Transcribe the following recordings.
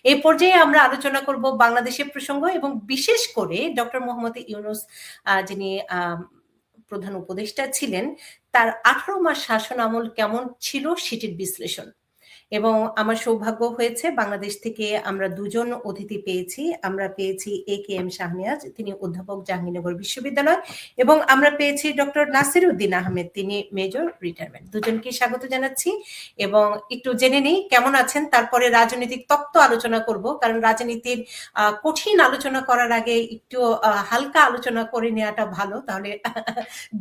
এই পর্যায়ে আমরা আলোচনা করব বাংলাদেশের প্রসঙ্গ এবং বিশেষ করে ডক্টর মোহাম্মদ ইউনূস যিনি প্রধান উপদেষ্টা ছিলেন তার 18 মাস শাসন আমল কেমন ছিল সেটির বিশ্লেষণ। এবং আমার সৌভাগ্য হয়েছে বাংলাদেশ থেকে আমরা দুজন অতিথি পেয়েছি। আমরা পেয়েছি AKM শাহনেওয়াজ, তিনি অধ্যাপক জাহাঙ্গীরনগর বিশ্ববিদ্যালয়, এবং আমরা পেয়েছি ডক্টর নাসিরউদ্দিন আহমেদ, তিনি মেজর রিটায়ারমেন্ট। দুজনকে স্বাগত জানাচ্ছি এবং একটু জেনে নিই কেমন আছেন, তারপরে রাজনৈতিক তত্ত্ব আলোচনা করব, কারণ রাজনীতির কঠিন আলোচনা করার আগে একটু হালকা আলোচনা করে নেওয়াটা ভালো, তাহলে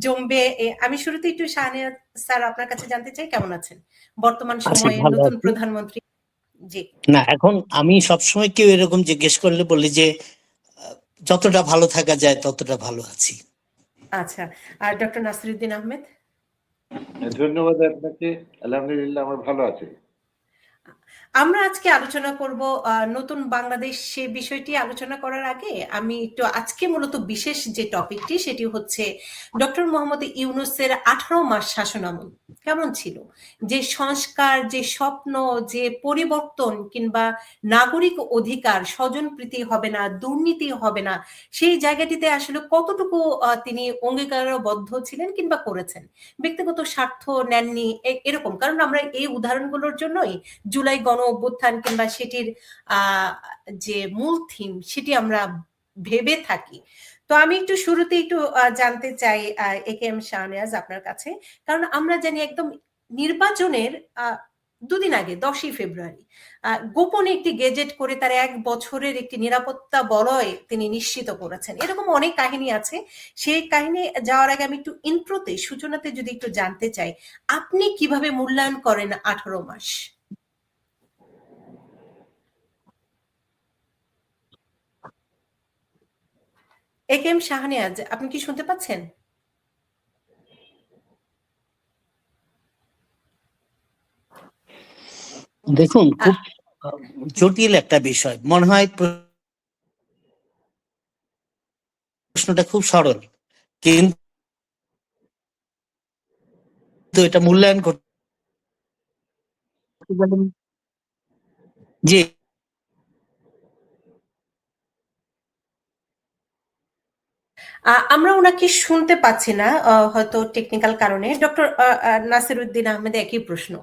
জমবে। আমি শুরুতে একটু শাহনেওয়াজ স্যার আপনার কাছে জানতে চাই কেমন আছেন বর্তমান সময়ে নতুন প্রধানমন্ত্রী? জি না, এখন আমি সবসময় কেউ এরকম জিজ্ঞেস করলে বলি যে যতটা ভালো থাকা যায় ততটা ভালো আছি। আচ্ছা, আর ডক্টর নাসিরউদ্দিন আহমেদ? ধন্যবাদ আপনাকে। আলহামদুলিল্লাহ আমার ভালো আছি। আমরা আজকে আলোচনা করব নতুন বাংলাদেশ, সে বিষয়টি আলোচনা করার আগে আমি একটু আজকে মূলত বিশেষ যে টপিকটি সেটি হচ্ছে ডক্টর মোহাম্মদ ইউনূসের 18 মাস শাসনামল কেমন ছিল, যে সংস্কার, যে স্বপ্ন, যে পরিবর্তন কিংবা নাগরিক অধিকার, স্বজনপ্রীতি হবে না, দুর্নীতি হবে না, সেই জায়গাটিতে আসলে কতটুকু তিনি অঙ্গীকারবদ্ধ ছিলেন কিংবা করেছেন, ব্যক্তিগত স্বার্থ নেননি এরকম। কারণ আমরা এই উদাহরণগুলোর জন্যই জুলাই গণ অভ্যুত্থান কিংবা সেটির যে মূল থিম সেটি আমরা ভেবে থাকি। তো আমি একটু শুরুতে একটু জানতে চাই AKM শাহনেওয়াজ আপনার কাছে, কারণ আমরা জানি একদম নির্বাচনের দুদিন আগে 10ই ফেব্রুয়ারি গোপনে একটি গেজেট করে তার 1 বছরের একটি নিরাপত্তা বলয় তিনি নিশ্চিত করেছেন। এরকম অনেক কাহিনী আছে, সেই কাহিনী যাওয়ার আগে আমি একটু ইন্ট্রোতে, সূচনাতে যদি একটু জানতে চাই আপনি কিভাবে মূল্যায়ন করেন 18 মাস? AKM শাহনেওয়াজ, আপনি কি শুনতে পাচ্ছেন? দেখুন, খুব জটিল একটা বিষয়। মনে হয় প্রশ্নটা খুব সরল, কিন্তু এটা মূল্যায়ন করতে যে আমরা ওনাকে শুনতে পাচ্ছি না, হয়তো টেকনিক্যাল কারণে। ডক্টর নাসিরউদ্দিন আহমেদ, একই প্রশ্ন,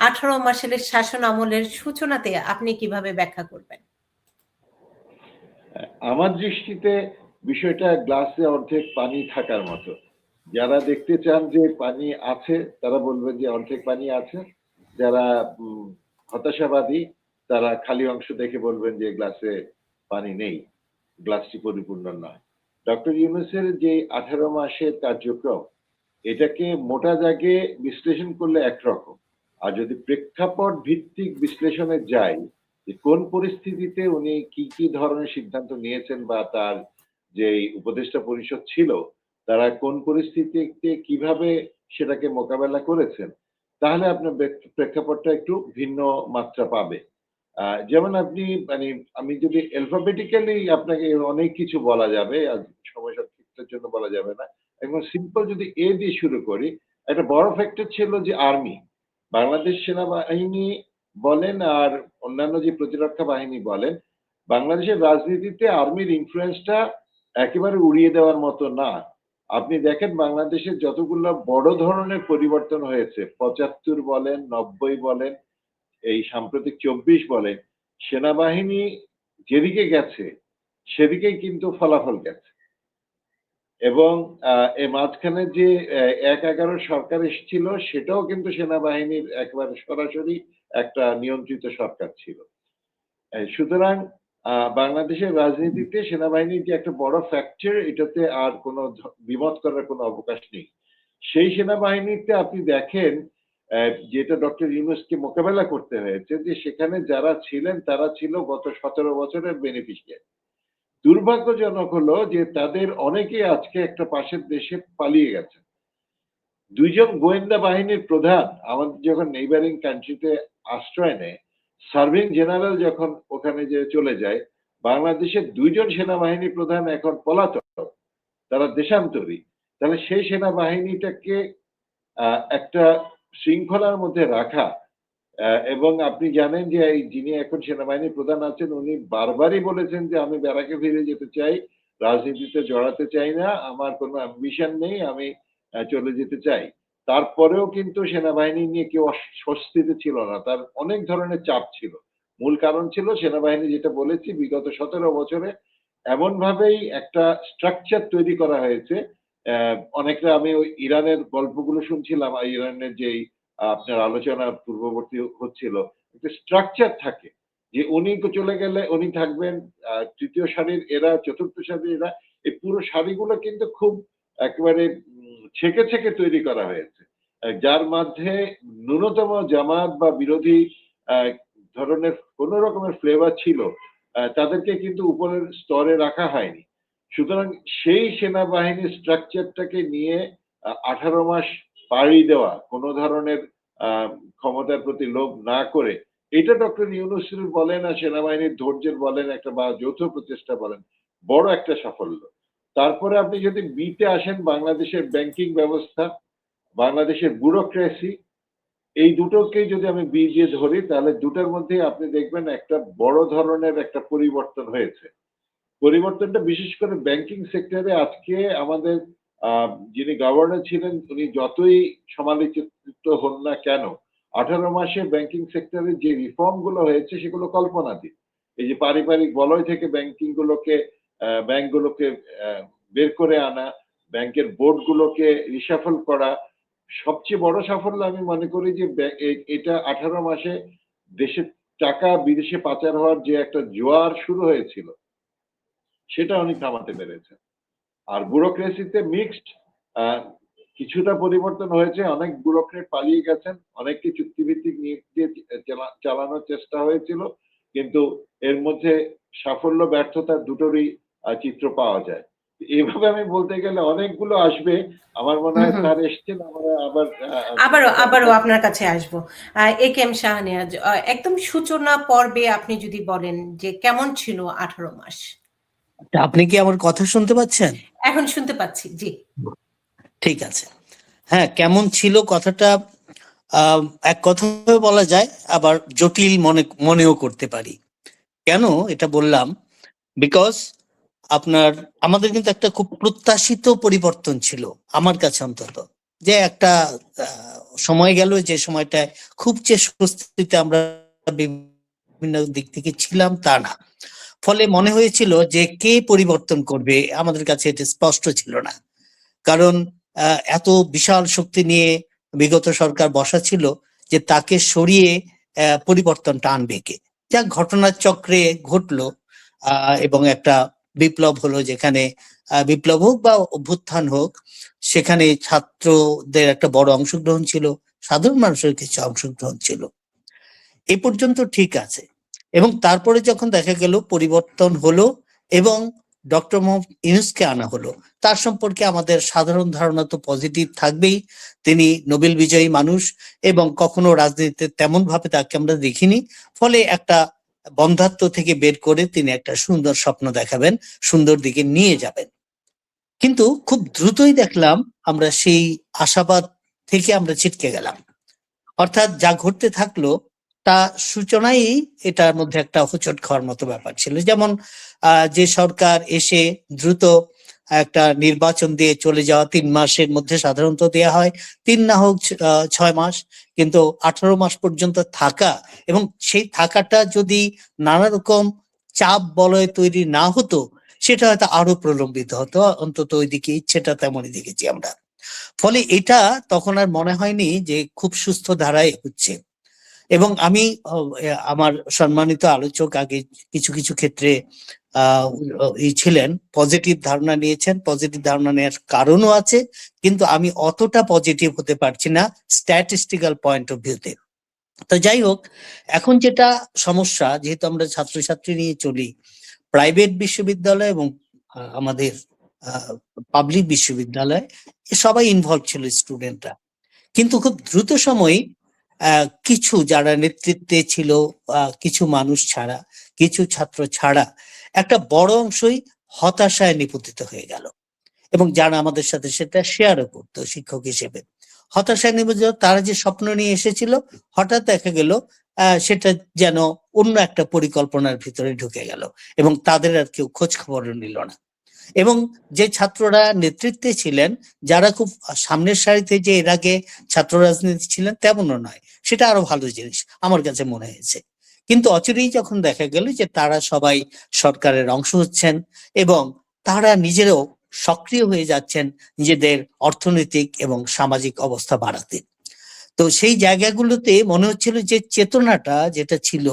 18 মাসের শাসন আমলের সূচনাতে আপনি কিভাবে ব্যাখ্যা করবেন? আমার দৃষ্টিতে বিষয়টা গ্লাসে অর্ধেক পানি থাকার মতো। যারা দেখতে চান যে পানি আছে তারা বলবেন যে অর্ধেক পানি আছে, যারা হতাশাবাদী তারা খালি অংশ দেখে বলবেন যে গ্লাসে পানি নেই, গ্লাসটি পরিপূর্ণ নয়। ডক্টর ইউনূসের যে 18 মাসের কার্যক্রম, এটাকে মোটা দাগে বিশ্লেষণ করলে একরকম, আর যদি প্রেক্ষাপট ভিত্তিক বিশ্লেষণে যাই যে কোন পরিস্থিতিতে উনি কি কি ধরনের সিদ্ধান্ত নিয়েছেন বা তার যে উপদেষ্টা পরিষদ ছিল তারা কোন পরিস্থিতিতে কিভাবে সেটাকে মোকাবেলা করেছেন, তাহলে আপনার প্রেক্ষাপটটা একটু ভিন্ন মাত্রা পাবে। যেমন আপনি মানে আমি যদি অ্যালফাবেটিক্যালি আপনাকে অনেক কিছু বলা যাবে, আর সময় সংক্ষিপ্তের জন্য বলা যাবে না। একদম সিম্পল যদি এ দিয়ে শুরু করি, একটা বড় ফ্যাক্টর ছিল যে আর্মি, বাংলাদেশ সেনাবাহিনী বলেন আর অন্যান্য যে প্রতিরক্ষা বাহিনী বলেন, বাংলাদেশের রাজনীতিতে আর্মির ইনফ্লুয়েন্সটা একেবারে উড়িয়ে দেওয়ার মতো না। আপনি দেখেন বাংলাদেশের যতগুলো বড় ধরনের পরিবর্তন হয়েছে, 75 বলেন, 90 বলেন, এই সাম্প্রতিক 24 বলেন, সেনাবাহিনী যেদিকে গেছে সেদিকেই কিন্তু ফলাফল গেছে। এবং এই মাঝখানে যে 1/11 সরকার এসেছিল সেটাও কিন্তু সেনাবাহিনীর একেবারে সরাসরি একটা নিয়ন্ত্রিত সরকার ছিল। সুতরাং বাংলাদেশের রাজনীতিতে সেনাবাহিনীর যে একটা বড় ফ্যাক্টর, এটাতে আর কোনো দ্বিমত করার কোনো অবকাশ নেই। সেই সেনাবাহিনীতে আপনি দেখেন যেটা ডক্টর ইউনূসকে মোকাবেলা করতে হয়েছে, যে সেখানে যারা ছিলেন তারা ছিল গত 17 বছরের বেনিফিশিয়ারি। দুর্ভাগ্যজনক হলো যে তাদের অনেকেই আজকে একটা পাশের দেশে পালিয়ে গেছে। 2 জন গোয়েন্দা বাহিনীর প্রধান আমাদের যখন নেইবারিং কান্ট্রিতে আশ্রয় নেয়, সার্ভিং জেনারেল যখন ওখানে যে চলে যায়, বাংলাদেশের 2 জন সেনাবাহিনী প্রধান এখন পলাতক, তারা দেশান্তরী। তাহলে সেই সেনাবাহিনীটাকে একটা শৃঙ্খলার মধ্যে রাখা এবং আপনি জানেন যে এই যিনি এখন সেনাবাহিনী প্রধান আছেন উনি বারবারই বলেছেন যে আমি ব্যারাকে ফিরে যেতে চাই, রাজনীতিতে জড়াতে চাই না, আমার কোনো অ্যাম্বিশন নেই, আমি চলে যেতে চাই। তারপরেও কিন্তু সেনাবাহিনী নিয়ে কেউ স্বস্তিতে ছিল না, তার অনেক ধরনের চাপ ছিল। মূল কারণ ছিল সেনাবাহিনী, যেটা বলেছি, বিগত 17 বছরে এমন ভাবেই একটা স্ট্রাকচার তৈরি করা হয়েছে। অনেকটা আমি ওই ইরানের গল্পগুলো শুনছিলাম, ইরানের যেই আপনার আলোচনা পূর্ববর্তী হচ্ছিল, একটা স্ট্রাকচার থাকে যে উনি চলে গেলে উনি থাকবেন, তৃতীয় সারির এরা, চতুর্থ সারির এরা, এই পুরো সারিগুলো কিন্তু খুব একেবারে ছেকে ছেকে তৈরি করা হয়েছে, যার মধ্যে ন্যূনতম জামাত বা বিরোধী ধরনের কোন রকমের ফ্লেভার ছিল তাদেরকে কিন্তু উপরের স্তরে রাখা হয়নি। সুতরাং সেই সেনাবাহিনীর স্ট্রাকচারটাকে নিয়ে 18 মাস পাড়ি দেওয়া, কোনো ধরনের ক্ষমতার প্রতি লোভ না করে, এটা ডক্টর ইউনূসের বলেন আর সেনাবাহিনীর ধৈর্যের বলেন একটা, বা যৌথ প্রচেষ্টা বলেন, বড় একটা সাফল্য। তারপরে আপনি যদি বিতে আসেন, বাংলাদেশের ব্যাংকিং ব্যবস্থা, বাংলাদেশের ব্যুরোক্রেসি, এই দুটোকে যদি আমি বি দিয়ে ধরি, তাহলে দুটোর মধ্যে আপনি দেখবেন একটা বড় ধরনের একটা পরিবর্তন হয়েছে। পরিবর্তনটা বিশেষ করে ব্যাংকিং সেক্টরে। আজকে আমাদের যিনি গভর্নর ছিলেন উনি যতই সমালোচিত হন না কেন, 18 মাসে ব্যাংকিং সেক্টরে যে রিফর্ম গুলো হয়েছে সেগুলো কল্পনাতীত। এই যে পারিবারিক বলয় থেকে ব্যাংকগুলোকে বের করে আনা, ব্যাংকের বোর্ড গুলোকে রিশাফল করা, সবচেয়ে বড় সাফল্য আমি মনে করি যে এটা 18 মাসে দেশের টাকা বিদেশে পাচার হওয়ার যে একটা জোয়ার শুরু হয়েছিল সেটা উনি থামাতে পেরেছেন। আর ব্যুরোক্রেসিতে মিক্সড, কিছুটা পরিবর্তন হয়েছে, অনেক ব্যুরোক্রেট পালিয়ে গেছেন, অনেককে চুক্তিভিত্তিক নিয়োগ দিয়ে চালানোর চেষ্টা হয়েছিল, কিন্তু এর মধ্যে সাফল্য ব্যর্থতা দুটোরই চিত্র পাওয়া যায়। এইভাবে আমি বলতে গেলে অনেকগুলো আসবে। আমার মনে হয় স্যার এসছেন, আমরা আবারও আপনার কাছে আসবো। এ কে এম শাহনেওয়াজ, একদম সূচনা পর্বে আপনি যদি বলেন যে কেমন ছিল 18 মাস। আপনি কি আমার কথা শুনতে পাচ্ছেন? এখন শুনতে পাচ্ছি, জি। ঠিক আছে। হ্যাঁ, কেমন ছিল কথাটা এক কথায় বলা যায়, আবার জটিল মনেও করতে পারি। কেন এটা বললাম? বিকজ আমাদের কিন্তু একটা খুব প্রত্যাশিত পরিবর্তন ছিল, আমার কাছে অন্তত, যে একটা সময় গেল যে সময়টায় খুব যে স্বস্তিতে আমরা বিভিন্ন দিক থেকে ছিলাম তা না। ফলে মনে হয়েছিল যে কে পরিবর্তন করবে, আমাদের কাছে এটা স্পষ্ট ছিল না। কারণ এত বিশাল শক্তি নিয়ে বিগত সরকার বসা ছিল যে তাকে সরিয়ে পরিবর্তনটা আনবে কে। যা ঘটনার চক্রে ঘটলো, এবং একটা বিপ্লব হলো, যেখানে বিপ্লব হোক বা অভ্যুত্থান হোক, সেখানে ছাত্রদের একটা বড় অংশগ্রহণ ছিল, সাধারণ মানুষের কিছু অংশগ্রহণ ছিল। এ পর্যন্ত ঠিক আছে। এবং তারপরে যখন দেখা গেল পরিবর্তন হলো এবং ডক্টর মোহাম্মদ ইউনূসকে আনা হলো, তার সম্পর্কে আমাদের সাধারণ ধারণা তো পজিটিভ থাকবেই। তিনি নোবেল বিজয়ী মানুষ এবং কখনো রাজনীতিতে তেমন ভাবে তাকে আমরা দেখিনি। ফলে একটা বন্ধাত্ব থেকে বের করে তিনি একটা সুন্দর স্বপ্ন দেখাবেন, সুন্দর দিকে নিয়ে যাবেন। কিন্তু খুব দ্রুতই দেখলাম আমরা সেই আশাবাদ থেকে আমরা ছিটকে গেলাম। অর্থাৎ যা ঘটতে থাকলো তা সূচনাই এটার মধ্যে একটা হোঁচট খাওয়ার মতো ব্যাপার ছিল। যেমন যে সরকার এসে দ্রুত একটা নির্বাচন দিয়ে চলে যাওয়া, 3 মাসের মধ্যে সাধারণত দেয়া হয়, 3 না হোক 6 মাস, কিন্তু 18 মাস পর্যন্ত থাকা, এবং সেই থাকাটা যদি নানা রকম চাপ বলয় তৈরি না হতো সেটা হয়তো আরো প্রলম্বিত হতো। অন্তত ওইদিকে ইচ্ছেটা তেমনই দেখেছি আমরা। ফলে এটা তখন আর মনে হয়নি যে খুব সুস্থ ধারায় হচ্ছে। এবং আমি আমার সম্মানিত আলোচক আগে কিছু কিছু ক্ষেত্রে ছিলেন, পজিটিভ ধারণা নিয়েছেন, পজিটিভ ধারণা নেওয়ার কারণও আছে, কিন্তু আমি অতটা পজিটিভ হতে পারছি না স্ট্যাটিস্টিক্যাল পয়েন্ট অফ ভিউতে। তো যাই হোক, এখন যেটা সমস্যা, যেহেতু আমরা ছাত্রছাত্রী নিয়ে চলি, প্রাইভেট বিশ্ববিদ্যালয় এবং আমাদের পাবলিক বিশ্ববিদ্যালয়, সবাই ইনভলভ ছিল স্টুডেন্টরা। কিন্তু খুব দ্রুত সময়ে কিছু যারা নেতৃত্বে ছিল, কিছু মানুষ ছাড়া, কিছু ছাত্র ছাড়া, একটা বড় অংশই হতাশায় নিপতিত হয়ে গেল। এবং যারা আমাদের সাথে সেটা শেয়ারও করতো শিক্ষক হিসেবে, হতাশায় নেমে যাওয়া, তারা যে স্বপ্ন নিয়ে এসেছিল হঠাৎ দেখা গেল সেটা যেন অন্য একটা পরিকল্পনার ভিতরে ঢুকে গেল এবং তাদের আর কেউ খোঁজ খবর নিল না। এবং যে ছাত্ররা নেতৃত্বে ছিলেন, যারা খুব সামনের সারিতে যে এর আগে ছাত্র রাজনীতি ছিলেন তেমনও নয়, সেটা আরো ভালো জিনিস আমার কাছে মনে হয়েছে। কিন্তু অচিরেই যখন দেখা গেল যে তারা সবাই সরকারের অংশ হচ্ছেন এবং তারা নিজেরাও সক্রিয় হয়ে যাচ্ছেন নিজেদের অর্থনৈতিক এবং সামাজিক অবস্থা বাড়াতে, তো সেই জায়গাগুলোতে মনে হচ্ছিল যে চেতনাটা যেটা ছিল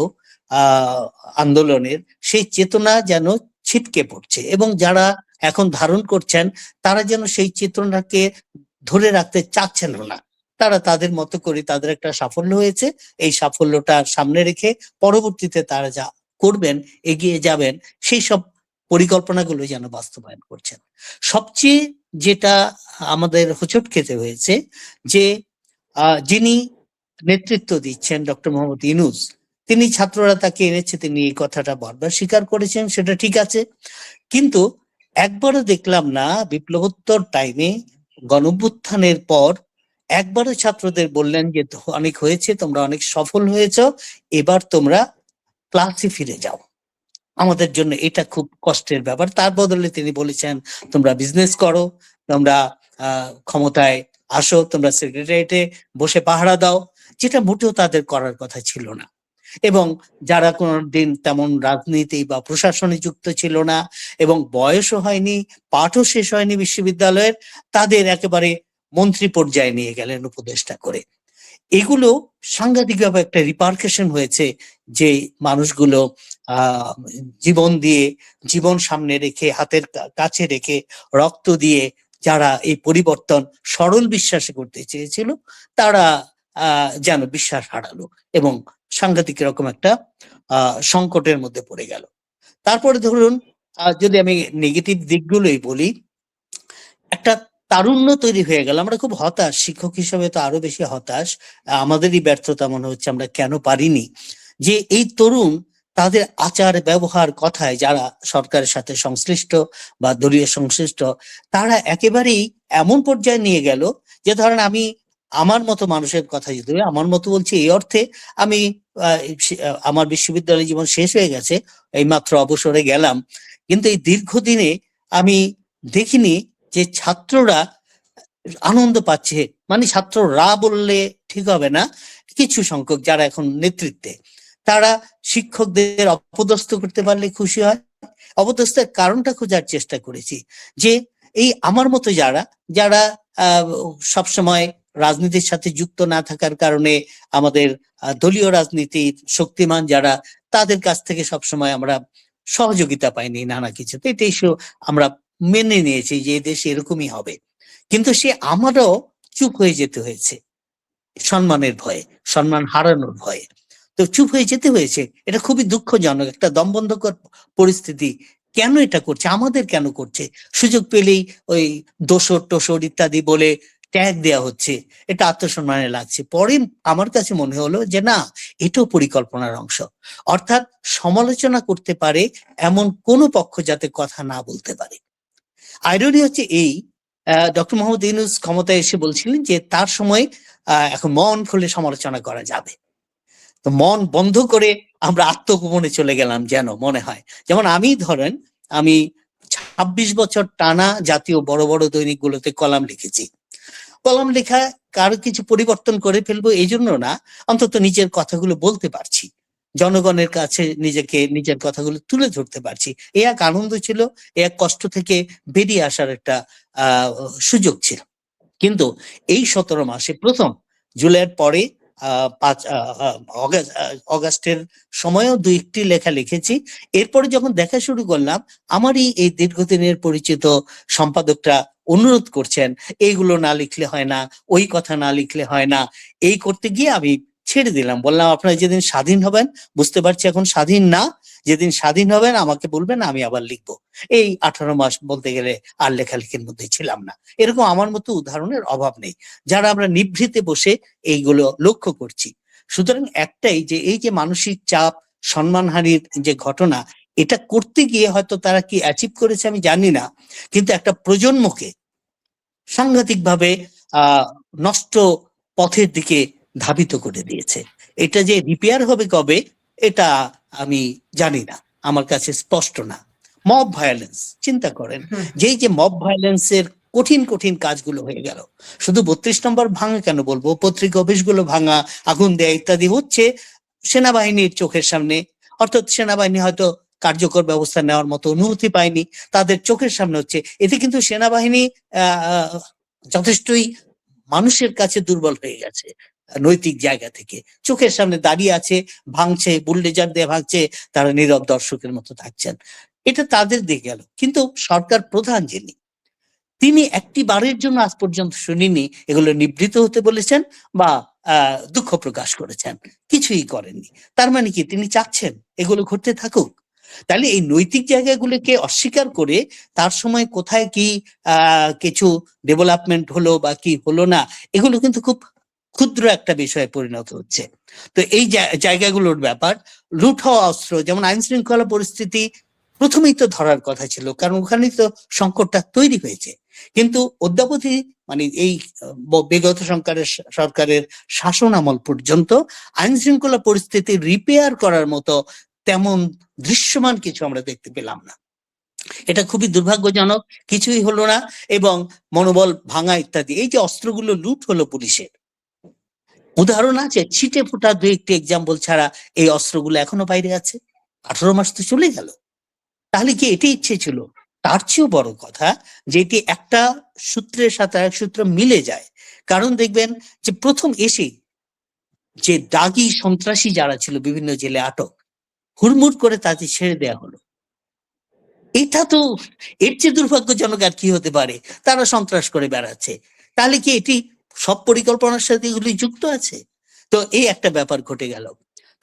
আন্দোলনের, সেই চেতনা যেন ছিটকে পড়ছে এবং যারা এখন ধারণ করছেন তারা যেন সেই চেতনাকে ধরে রাখতে চাচ্ছেন না। তারা তাদের মতো করে, তাদের একটা সাফল্য হয়েছে, এই সাফল্যটা সামনে রেখে পরবর্তীতে তারা যা করবেন, এগিয়ে যাবেন, সেই সব পরিকল্পনাগুলো যেন বাস্তবায়ন করছেন। সবচেয়ে যেটা আমাদের হোঁচট খেতে হয়েছে যে যিনি নেতৃত্ব দিচ্ছেন ডক্টর মোহাম্মদ ইউনূস, তিনি ছাত্ররা তাকে এনেছে, তিনি এই কথাটা বারবার স্বীকার করেছেন, সেটা ঠিক আছে। কিন্তু একবারও দেখলাম না বিপ্লবোত্তর টাইমে গণঅভ্যুত্থানের পর একবারও ছাত্রদের বললেন যে অনেক হয়েছে, তোমরা অনেক সফল হয়েছ, এবার তোমরা ক্লাসে ফিরে যাও, আমাদের জন্য এটা খুব কষ্টের ব্যাপার। তার বদলে তিনি বলেছেন তোমরা বিজনেস করো, তোমরা ক্ষমতায় আসো, তোমরা সেক্রেটারিয়েটে বসে পাহারা দাও, যেটা মোটেও তাদের করার কথা ছিল না। এবং যারা কোনোদিন তেমন রাজনীতি বা প্রশাসনে যুক্ত ছিল না এবং বয়সও হয়নি, পাঠও শেষ হয়নি বিশ্ববিদ্যালয়ের, তাদের একেবারে মন্ত্রী পর্যায়ে নিয়ে গেলেন উপদেষ্টা করে। এগুলো সাংঘাতিকভাবে একটা রিপারকেশন হয়েছে যে মানুষগুলো জীবন দিয়ে, জীবন সামনে রেখে, হাতের কাছে রেখে, রক্ত দিয়ে যারা এই পরিবর্তন সরল বিশ্বাসে করতে চেয়েছিল, তারা যেন বিশ্বাস হারালো এবং সাংঘাতিক রকম একটা সংকটের মধ্যে পড়ে গেল। তারপরে ধরুন যদি আমি নেগেটিভ দিকগুলোই বলি, একটা তারুণ্য তৈরি হয়ে গেল। আমরা খুব হতাশ, শিক্ষক হিসেবে তো আরো বেশি হতাশ, আমাদেরই ব্যর্থতা মনে হচ্ছে, আমরা কেন পারিনি যে এই তরুণ তাদের আচার ব্যবহার কথায়, যারা সরকারের সাথে সংশ্লিষ্ট বা দলীয় সংশ্লিষ্ট, তারা একেবারেই এমন পর্যায়ে নিয়ে গেল যে ধরেন আমি আমার মতো মানুষের কথা যদি, আমার মতো বলছি এই অর্থে, আমি আমার বিশ্ববিদ্যালয় জীবন শেষ হয়ে গেছে, এই মাত্র অবসরে গেলাম, কিন্তু এই দীর্ঘদিনে আমি দেখিনি যে ছাত্ররা আনন্দ পাচ্ছে। মানে ছাত্ররা বললে ঠিক হবে না, কিছু সংখ্যক যারা এখন নেতৃত্বে, তারা শিক্ষকদের অপদস্থ করতে পারলে খুশি হয়। অপদস্থের কারণটা খোঁজার চেষ্টা করেছি যে এই আমার মতো যারা যারা সবসময় রাজনীতির সাথে যুক্ত না থাকার কারণে আমাদের দলীয় রাজনীতির শক্তিমান যারা, তাদের কাছ থেকে সবসময় আমরা সহযোগিতা পাইনি নানা কিছুতে, এটাই আমরা মেনে নিয়েছি যে এই দেশে এরকমই হবে। কিন্তু সে আমারও চুপ হয়ে যেতে হয়েছে সম্মানের ভয়ে, সম্মান হারানোর ভয়ে। তো চুপ হয়ে যেতে হয়েছে, এটা খুবই দুঃখজনক, একটা দমবন্ধকর পরিস্থিতি। কেন এটা করছে, আমাদের কেন করছে? সুযোগ পেলেই ওই দোসর টোসর ইত্যাদি বলে ট্যাগ দেওয়া হচ্ছে, এটা আত্মসম্মানে লাগছে। পরে আমার কাছে মনে হলো যে না, এটাও পরিকল্পনার অংশ। অর্থাৎ সমালোচনা করতে পারে এমন কোনো পক্ষ যাতে কথা না বলতে পারে। আইরনি হচ্ছে এই, ডক্টর মোহাম্মদ ইউনূস ক্ষমতায় এসে বলছিলেন যে তার সময় এখন মন খুলে সমালোচনা করা যাবে। তো মন বন্ধ করে আমরা আত্মগোপনে চলে গেলাম যেন মনে হয়। যেমন আমি ধরেন, আমি 26 বছর টানা জাতীয় বড় বড় দৈনিকগুলোতে কলাম লিখেছি। কলাম লেখা কারো কিছু পরিবর্তন করে ফেলবো এই জন্য না, অন্তত নিজের কথাগুলো বলতে পারছি, জনগণের কাছে নিজেকে, নিজের কথাগুলো তুলে ধরতে পারছি। এ এক আনন্দ ছিল, এ এক কষ্ট থেকে বেরিয়ে আসার একটা সুযোগ ছিল। কিন্তু এই 17 মাসে প্রথম জুলাইয়ের পরে 5 অগাস্টের সময়ও 2-1টি লেখা লিখেছি। এরপরে যখন দেখা শুরু করলাম, আমারই এই দীর্ঘদিনের পরিচিত সম্পাদকরা অনুরোধ করছেন এইগুলো না লিখলে হয় না, ওই কথা না লিখলে হয় না, এই করতে গিয়ে আমি ছেড়ে দিলাম। বললাম আপনারা যেদিন স্বাধীন হবেন, বুঝতে পারছি এখন স্বাধীন না, যেদিন স্বাধীন হবেন আমাকে বলবেন, আমি আবার লিখবো। এই 18 মাস বলতে গেলে আর লেখালেখির মধ্যে ছিলাম না। এরকম আমার মতো উদাহরণের অভাব নেই, যারা আমরা নিভৃতে বসে এইগুলো লক্ষ্য করছি। সুতরাং একটাই, যে এই যে মানসিক চাপ, সম্মানহানির যে ঘটনা, এটা করতে গিয়ে হয়তো তারা কি অ্যাচিভ করেছে আমি জানি না, কিন্তু একটা প্রজন্মকে সাংঘাতিকভাবে আহ নষ্ট পথের দিকে ধাবিত করে দিয়েছে। এটা যে রিপেয়ার হবে কবে এটা আমি জানি না, আমার কাছে স্পষ্ট না। মব ভায়োলেন্স চিন্তা করেন, যেই যে মব ভায়োলেন্সের কঠিন কঠিন কাজগুলো হয়ে গেল, শুধু 32 নম্বর ভাঙা কেন বলবো, পত্রিকা অফিসগুলো ভাঙা, আগুন দেয়া ইত্যাদি হচ্ছে সেনাবাহিনীর চোখের সামনে। অর্থাৎ সেনাবাহিনী হয়তো কার্যকর ব্যবস্থা নেওয়ার মতো অনুমতি পায়নি, তাদের চোখের সামনে হচ্ছে। এতে কিন্তু সেনাবাহিনী যথেষ্টই মানুষের কাছে দুর্বল হয়ে গেছে নৈতিক জায়গা থেকে। চোখের সামনে দাঁড়িয়ে আছে, ভাঙছে, বুলডেজার দিয়ে ভাঙছে, তারা নীরব দর্শকের মতো থাকছেন। এটা তাদের দিয়ে গেল। কিন্তু সরকার প্রধান যিনি, তিনি একটি বারের জন্য আজ পর্যন্ত শুনিনি এগুলো নিবৃত হতে বলেছেন বা দুঃখ প্রকাশ করেছেন, কিছুই করেননি। তার মানে কি তিনি চাচ্ছেন এগুলো ঘটতে থাকুক? তাহলে এই নৈতিক জায়গাগুলোকে অস্বীকার করে তার সময় কোথায় কি কিছু ডেভেলপমেন্ট হলো বা কি হলো না, এগুলো কিন্তু খুব ক্ষুদ্র একটা বিষয়ে পরিণত হচ্ছে। তো এই জায়গাগুলোর ব্যাপার, লুট হওয়া অস্ত্র, যেমন আইন শৃঙ্খলা পরিস্থিতি প্রথমেই তো ধরার কথা ছিল, কারণ ওখানেই তো সংকটটা তৈরি হয়েছে। কিন্তু অদ্যাবধি মানে এই বিগত সরকারের শাসন আমল পর্যন্ত আইন শৃঙ্খলা পরিস্থিতি রিপেয়ার করার মতো তেমন দৃশ্যমান কিছু আমরা দেখতে পেলাম না। এটা খুবই দুর্ভাগ্যজনক, কিছুই হলো না এবং মনোবল ভাঙা ইত্যাদি। এই যে অস্ত্রগুলো লুট হলো পুলিশের, উদাহরণ আছে ছিটে ফোটা দু একটি এক্সাম্পল ছাড়া এই অস্ত্রগুলো এখনো বাইরে আছে। 18 মাস তো চলে গেল। তাহলে কি এটি ইচ্ছে ছিল? তার চেয়েও বড় কথা যে এটি একটা সূত্রের সাথে এক সূত্র মিলে যায়। কারণ দেখবেন যে প্রথম এসে যে দাগি সন্ত্রাসী যারা ছিল বিভিন্ন জেলে আটক, হুড়মুড় করে তাদের ছেড়ে দেয়া হলো। এটা তো এর চেয়ে দুর্ভাগ্যজনক আর কি হতে পারে? তারা সন্ত্রাস করে বেড়াচ্ছে। তাহলে কি এটি সব পরিকল্পনার সাথে এগুলি যুক্ত আছে? তো এই একটা ব্যাপার ঘটে গেল।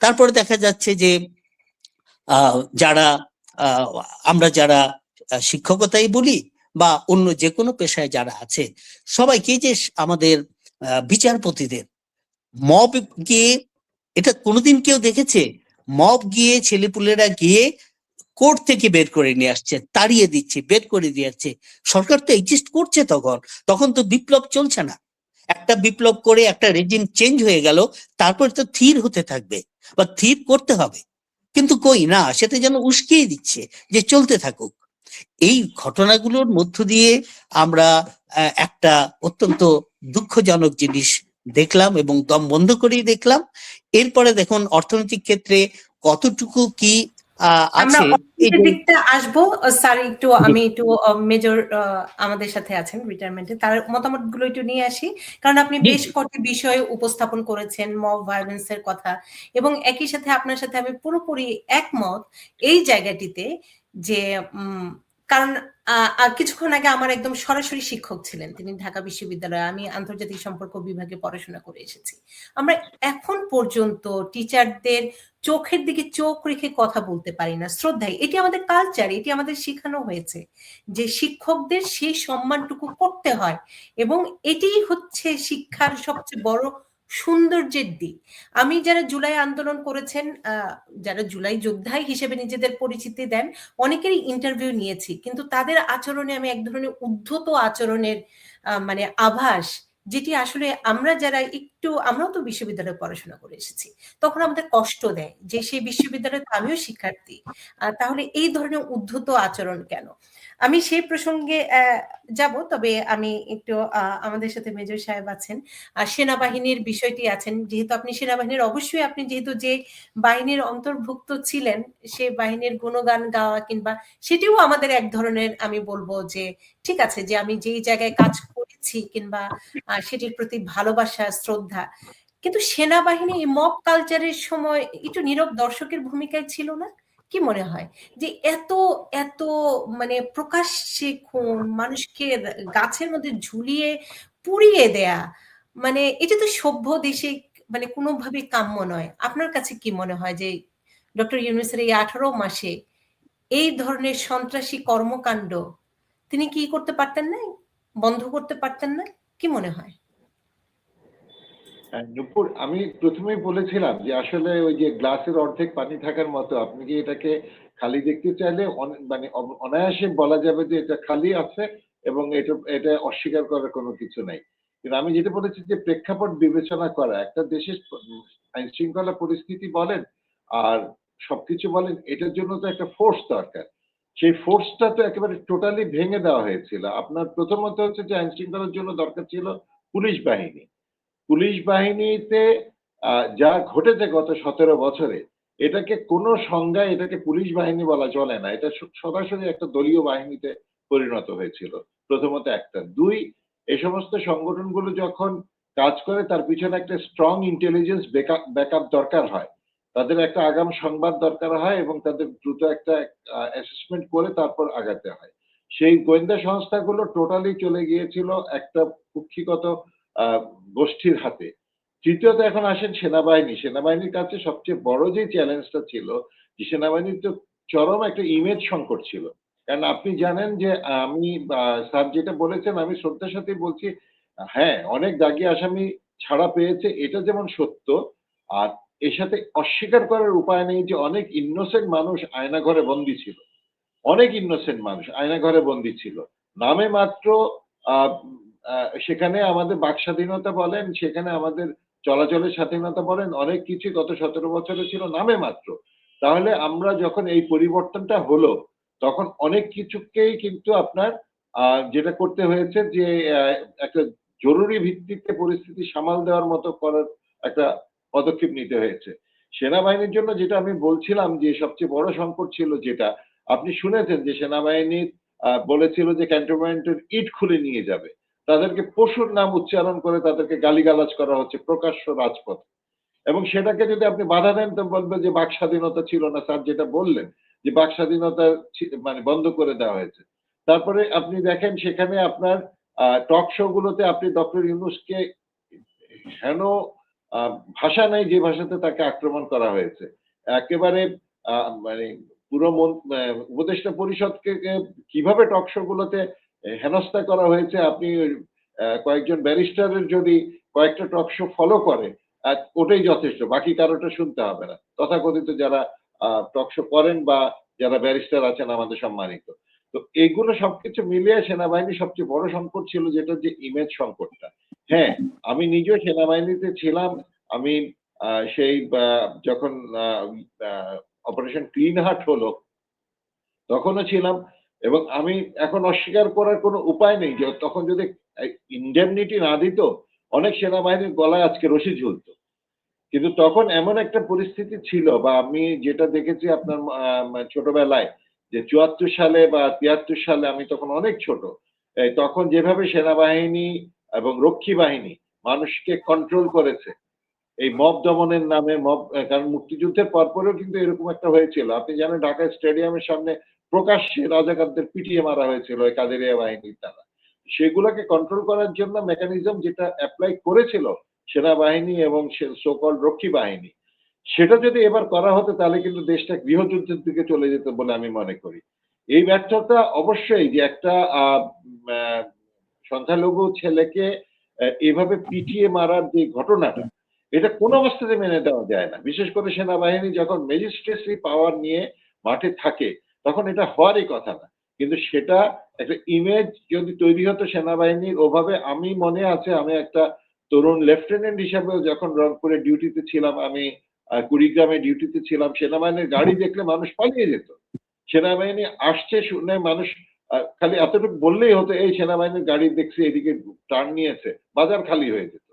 তারপরে দেখা যাচ্ছে যে যারা আমরা যারা শিক্ষকতাই বলি বা অন্য যে কোনো পেশায় যারা আছে, সবাইকে যে আমাদের বিচারপতিদের মব গিয়ে, এটা কোনোদিন কেউ দেখেছে? মব গিয়ে ছেলেপুলেরা গিয়ে কোর্ট থেকে বের করে নিয়ে আসছে, তাড়িয়ে দিচ্ছে, বের করে দিয়ে যাচ্ছে। সরকার তো এক্সিস্ট করছে তখন, তখন তো বিপ্লব চলছে না। একটা বিপ্লব করে একটা রেজিম চেঞ্জ হয়ে গেল, তারপর তো থির হতে থাকবে বা থির করতে হবে। কিন্তু কই না, সেটা যেন উস্কিয়ে দিচ্ছে যে চলতে থাকুক। এই ঘটনাগুলোর মধ্য দিয়ে আমরা একটা অত্যন্ত দুঃখজনক জিনিস দেখলাম এবং দম বন্ধ করেই দেখলাম। এরপরে দেখুন অর্থনৈতিক ক্ষেত্রে কতটুকু কি আমরা আছে। এই যে দিকটা আসবো স্যার, একটু আমি একটু মেজর আমাদের সাথে আছেন রিটায়ারমেন্টে, তার মতামত গুলো একটু নিয়ে আসি। কারণ আপনি বেশ কয়েকটি বিষয় উপস্থাপন করেছেন, মব ভায়োলেন্স এর কথা, এবং একই সাথে আপনার সাথে আমি পুরোপুরি একমত এই জায়গাটিতে যে কারণ কিছুক্ষণ আগে আমার একদম সরাসরি শিক্ষক ছিলেন, তিনি ঢাকা বিশ্ববিদ্যালয়ে, আমি আন্তর্জাতিক সম্পর্ক বিভাগে পড়াশোনা করে এসেছি। আমরা এখন পর্যন্ত টিচারদের চোখের দিকে চোখ রেখে কথা বলতে পারি না, শ্রদ্ধায়। এটি আমাদের কালচার, এটি আমাদের শেখানো হয়েছে যে শিক্ষকদের সেই সম্মানটুকু করতে হয়, এবং এটিই হচ্ছে শিক্ষার সবচেয়ে বড় সৌন্দর্যের দিক। আমি যারা জুলাই আন্দোলন করেছেন, যারা জুলাই যোদ্ধা হিসেবে নিজেদের পরিচিতি দেন, অনেকেরই ইন্টারভিউ নিয়েছি, কিন্তু তাদের আচরণে আমি এক ধরনের উদ্ধত আচরণের মানে আভাস, যেটি আসলে আমরা যারা একটু, আমরাও তো বিশ্ববিদ্যালয়ে পড়াশোনা করে এসেছি, তখন আমাদের কষ্ট দেয় যে সেই বিশ্ববিদ্যালয়ে আমিও শিক্ষার্থী, তাহলে এই ধরনের উদ্ধত আচরণ কেন? আমি সেই প্রসঙ্গে যাব, তবে আমি একটু আমাদের সাথে মেজর সাহেব আছেন, সেনাবাহিনীর বিষয়টি আছেন, যেহেতু আপনি সেনাবাহিনীর, অবশ্যই আপনি যেহেতু যে বাহিনীর অন্তর্ভুক্ত ছিলেন, সে বাহিনীর গুণগান গাওয়া কিংবা সেটিও আমাদের এক ধরনের, আমি বলবো যে ঠিক আছে যে আমি যেই জায়গায় কাজ করেছি কিংবা সেটির প্রতি ভালোবাসা, শ্রদ্ধা। কিন্তু সেনাবাহিনী মব কালচারের সময় একটু নীরব দর্শকের ভূমিকায় ছিল না? কি মনে হয় যে এত এত মানে প্রকাশ্যে খুন, মানুষকে গাছের মধ্যে ঝুলিয়ে পুড়িয়ে দেয়া, মানে এটা তো সভ্য দেশে মানে কোনোভাবেই কাম্য নয়। আপনার কাছে কি মনে হয় যে ডক্টর ইউনূসের এই 18 মাসে এই ধরনের সন্ত্রাসী কর্মকাণ্ড তিনি কি করতে পারতেন না, বন্ধ করতে পারতেন না? কি মনে হয়? নূপুর, আমি প্রথমেই বলেছিলাম যে আসলে ওই যে গ্লাসের অর্ধেক পানি থাকার মতো, আপনি কি এটাকে খালি দেখতে চাইলে মানে অনায়াসে বলা যাবে যে এটা খালি আছে এবং এটা এটা অস্বীকার করার কোনো কিছু নাই। কিন্তু আমি যেটা বলেছি যে প্রেক্ষাপট বিবেচনা করা, একটা দেশের আইন শৃঙ্খলা পরিস্থিতি বলেন আর সবকিছু বলেন, এটার জন্য তো একটা ফোর্স দরকার। সেই ফোর্সটা তো একেবারে টোটালি ভেঙে দেওয়া হয়েছিল। আপনার প্রথমত হচ্ছে যে আইন শৃঙ্খলার জন্য দরকার ছিল পুলিশ বাহিনী। পুলিশ বাহিনীতে যা ঘটেছে গত 17 বছরে, এটাকে কোনো সংজ্ঞায় এটাকে পুলিশ বাহিনী বলা চলে না। এটা সরাসরি একটা দলীয় বাহিনীতে পরিণত হয়েছিল। প্রথমত একটা। ২, এই সমস্ত সংগঠনগুলো যখন কাজ করে তার পিছনে একটা স্ট্রং ইন্টেলিজেন্স ব্যাকআপ দরকার হয়। তাদের একটা আগাম সংবাদ দরকার হয় এবং তাদের দ্রুত একটা অ্যাসেসমেন্ট করে তারপর আগাতে হয়। সেই গোয়েন্দা সংস্থাগুলো টোটালি চলে গিয়েছিল একটা কুক্ষিগত গোষ্ঠীর হাতে। তৃতীয়ত এখন আসেন সেনাবাহিনী। সেনাবাহিনীর কাছে সবচেয়ে বড় যে চ্যালেঞ্জটা ছিল যে সেনাবাহিনীর তো চরম একটা ইমেজ সংকট ছিল। কারণ আপনি জানেন যে আমি স্যার যেটা বলেছেন আমি শ্রদ্ধার সাথেই বলছি, হ্যাঁ, অনেক দাগী আসামি ছাড়া পেয়েছে এটা যেমন সত্য, আর এর সাথে অস্বীকার করার উপায় নেই যে অনেক ইনোসেন্ট মানুষ আয়নাঘরে বন্দী ছিল। অনেক ইনোসেন্ট মানুষ আয়নাঘরে বন্দী ছিল। নামে মাত্র সেখানে আমাদের বাক স্বাধীনতা বলেন, সেখানে আমাদের চলাচলের স্বাধীনতা বলেন, অনেক কিছু গত 17 বছরে ছিল নামে মাত্র। তাহলে আমরা যখন এই পরিবর্তনটা হলো, তখন অনেক কিছুকেই কিন্তু আপনার যেটা করতে হয়েছে যে একটা জরুরি ভিত্তিতে পরিস্থিতি সামাল দেওয়ার মতো করার একটা পদক্ষেপ নিতে হয়েছে। সেনাবাহিনীর জন্য যেটা আমি বলছিলাম যে সবচেয়ে বড় সংকট ছিল যেটা, আপনি শুনেছেন যে সেনাবাহিনী বলেছিল যে ক্যান্টনমেন্টের ইট খুলে নিয়ে যাবে। তাদেরকে পশুর নাম উচ্চারণ করে তাদেরকে গালিগালাজ করা হচ্ছে প্রকাশ্য রাজপথে। এবং সেটাকে যদি আপনি বাধা দেন তো বলবে যে বাক স্বাধীনতা ছিল না। স্যার যেটা বললেন যে বাক স্বাধীনতা মানে বন্ধ করে দেওয়া হয়েছে। তারপরে আপনি দেখেন সেখানে আপনার টক শো গুলোতে আপনি ডক্টর ইউনূসকে হেন ভাষা নাই যে ভাষাতে তাকে আক্রমণ করা হয়েছে। একেবারে মানে পুরো উপদেষ্টা পরিষদকে কিভাবে টক শো গুলোতে হেনস্থা করা হয়েছে, আপনি কয়েকজন ব্যারিস্টারের যদি কয়েকটা টক শো ফলো করে ওটাই যথেষ্ট, বাকি কারোটা শুনতে হবে না। তথাকথিত যারা টক শো করেন বা যারা ব্যারিস্টার আছেন আমাদের সম্মানিত। তো এইগুলো সবকিছু মিলিয়ে সেনাবাহিনী সবচেয়ে বড় সংকট ছিল যেটা যে ইমেজ সংকটটা। হ্যাঁ, আমি নিজেও সেনাবাহিনীতে ছিলাম। আমি সেই যখন অপারেশন ক্লিন হার্ট হলো তখনও ছিলাম, এবং আমি এখন অস্বীকার করার কোনো উপায় নেই যে তখন যদি ইন্ডেমনিটি না দিত অনেক সেনাবাহিনীর গলায় আজকে রশি ঝুলতো। কিন্তু তখন এমন একটা পরিস্থিতি ছিল বা আমি যেটা দেখেছি আপনার ছোটবেলায় যে ৭৪ সালে বা ৭৩ সালে আমি তখন অনেক ছোট। তখন যেভাবে সেনাবাহিনী এবং রক্ষী বাহিনী মানুষকে কন্ট্রোল করেছে এই মব দমনের নামে, কারণ মুক্তিযুদ্ধের পরপরেও কিন্তু এরকম একটা হয়েছিল। আপনি জানেন ঢাকা স্টেডিয়ামের সামনে প্রকাশ্যে রাজাকারদের পিটিয়ে মারা হয়েছিল ওই কাদেরিয়া বাহিনীর দ্বারা। সেগুলোকে কন্ট্রোল করার জন্য মেকানিজম যেটা এপ্লাই করেছিল সেনাবাহিনী এবং সো কল্ড রক্ষী বাহিনী, সেটা যদি এবার করা হতো তাহলে কিন্তু দেশটা গৃহযুদ্ধের দিকে চলে যেত বলে আমি মনে করি। এই ব্যর্থতা অবশ্যই যে একটা সংখ্যালঘু ছেলেকে এভাবে পিটিয়ে মারার যে ঘটনাটা, এটা কোনো অবস্থাতে মেনে দেওয়া যায় না। বিশেষ করে সেনাবাহিনী যখন ম্যাজিস্ট্রেসি পাওয়ার নিয়ে মাঠে থাকে তখন এটা হওয়ারই কথা না। কিন্তু সেটা একটা ইমেজ যদি তৈরি হতো সেনাবাহিনীর ওভাবে, আমি মনে আছে আমি একটা তরুণ লেফটেন্যান্ট হিসাবেও যখন রংপুরে ডিউটিতে ছিলাম, আমি কুড়িগ্রামে ডিউটিতে ছিলাম, সেনাবাহিনীর গাড়ি দেখলে মানুষ পালিয়ে যেত। সেনাবাহিনী আসছে শুনে মানুষ খালি এতটুকু বললেই হতো এই সেনাবাহিনীর গাড়ি দেখছি এদিকে টার্ন নিয়েছে, বাজার খালি হয়ে যেত।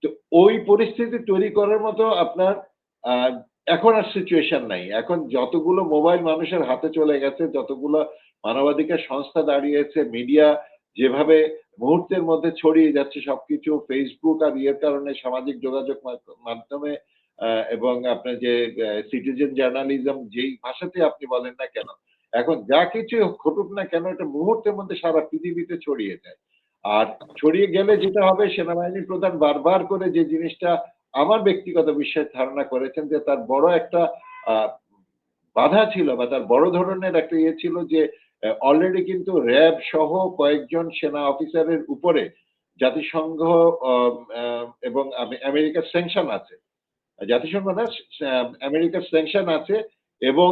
তো ওই পরিস্থিতি তৈরি করার মতো আপনার এখন আর সিচুয়েশন নাই। এখন যতগুলো মোবাইল মানুষের হাতে চলে গেছে, যতগুলো মানবাধিকার সংস্থা দাঁড়িয়েছে, মিডিয়া যেভাবে মুহূর্তের মধ্যে ছড়িয়ে যাচ্ছে সবকিছু ফেসবুক আর ইয়ের কারণে, সামাজিক যোগাযোগ মাধ্যমে, এবং আপনার যে সিটিজেন জার্নালিজম যেই ভাষাতে আপনি বলেন না কেন, এখন যা কিছু ঘটুক না কেন এটা মুহূর্তের মধ্যে সারা পৃথিবীতে ছড়িয়ে যায়। আর ছড়িয়ে গেলে যেটা হবে, সেনাবাহিনী প্রধান বারবার করে যে জিনিসটা আমার ব্যক্তিগত বিশ্বাস ধারণা করেছেন যে তার বড় একটা বাধা ছিল বা তার বড় ধরনের একটা ইয়ে ছিল যে অলরেডি কিন্তু র্যাব সহ কয়েকজন সেনা অফিসারের উপরে জাতিসংঘ এবং আমেরিকার স্যাংশন আছে। জাতিসংঘ না, আমেরিকার স্যাংশন আছে, এবং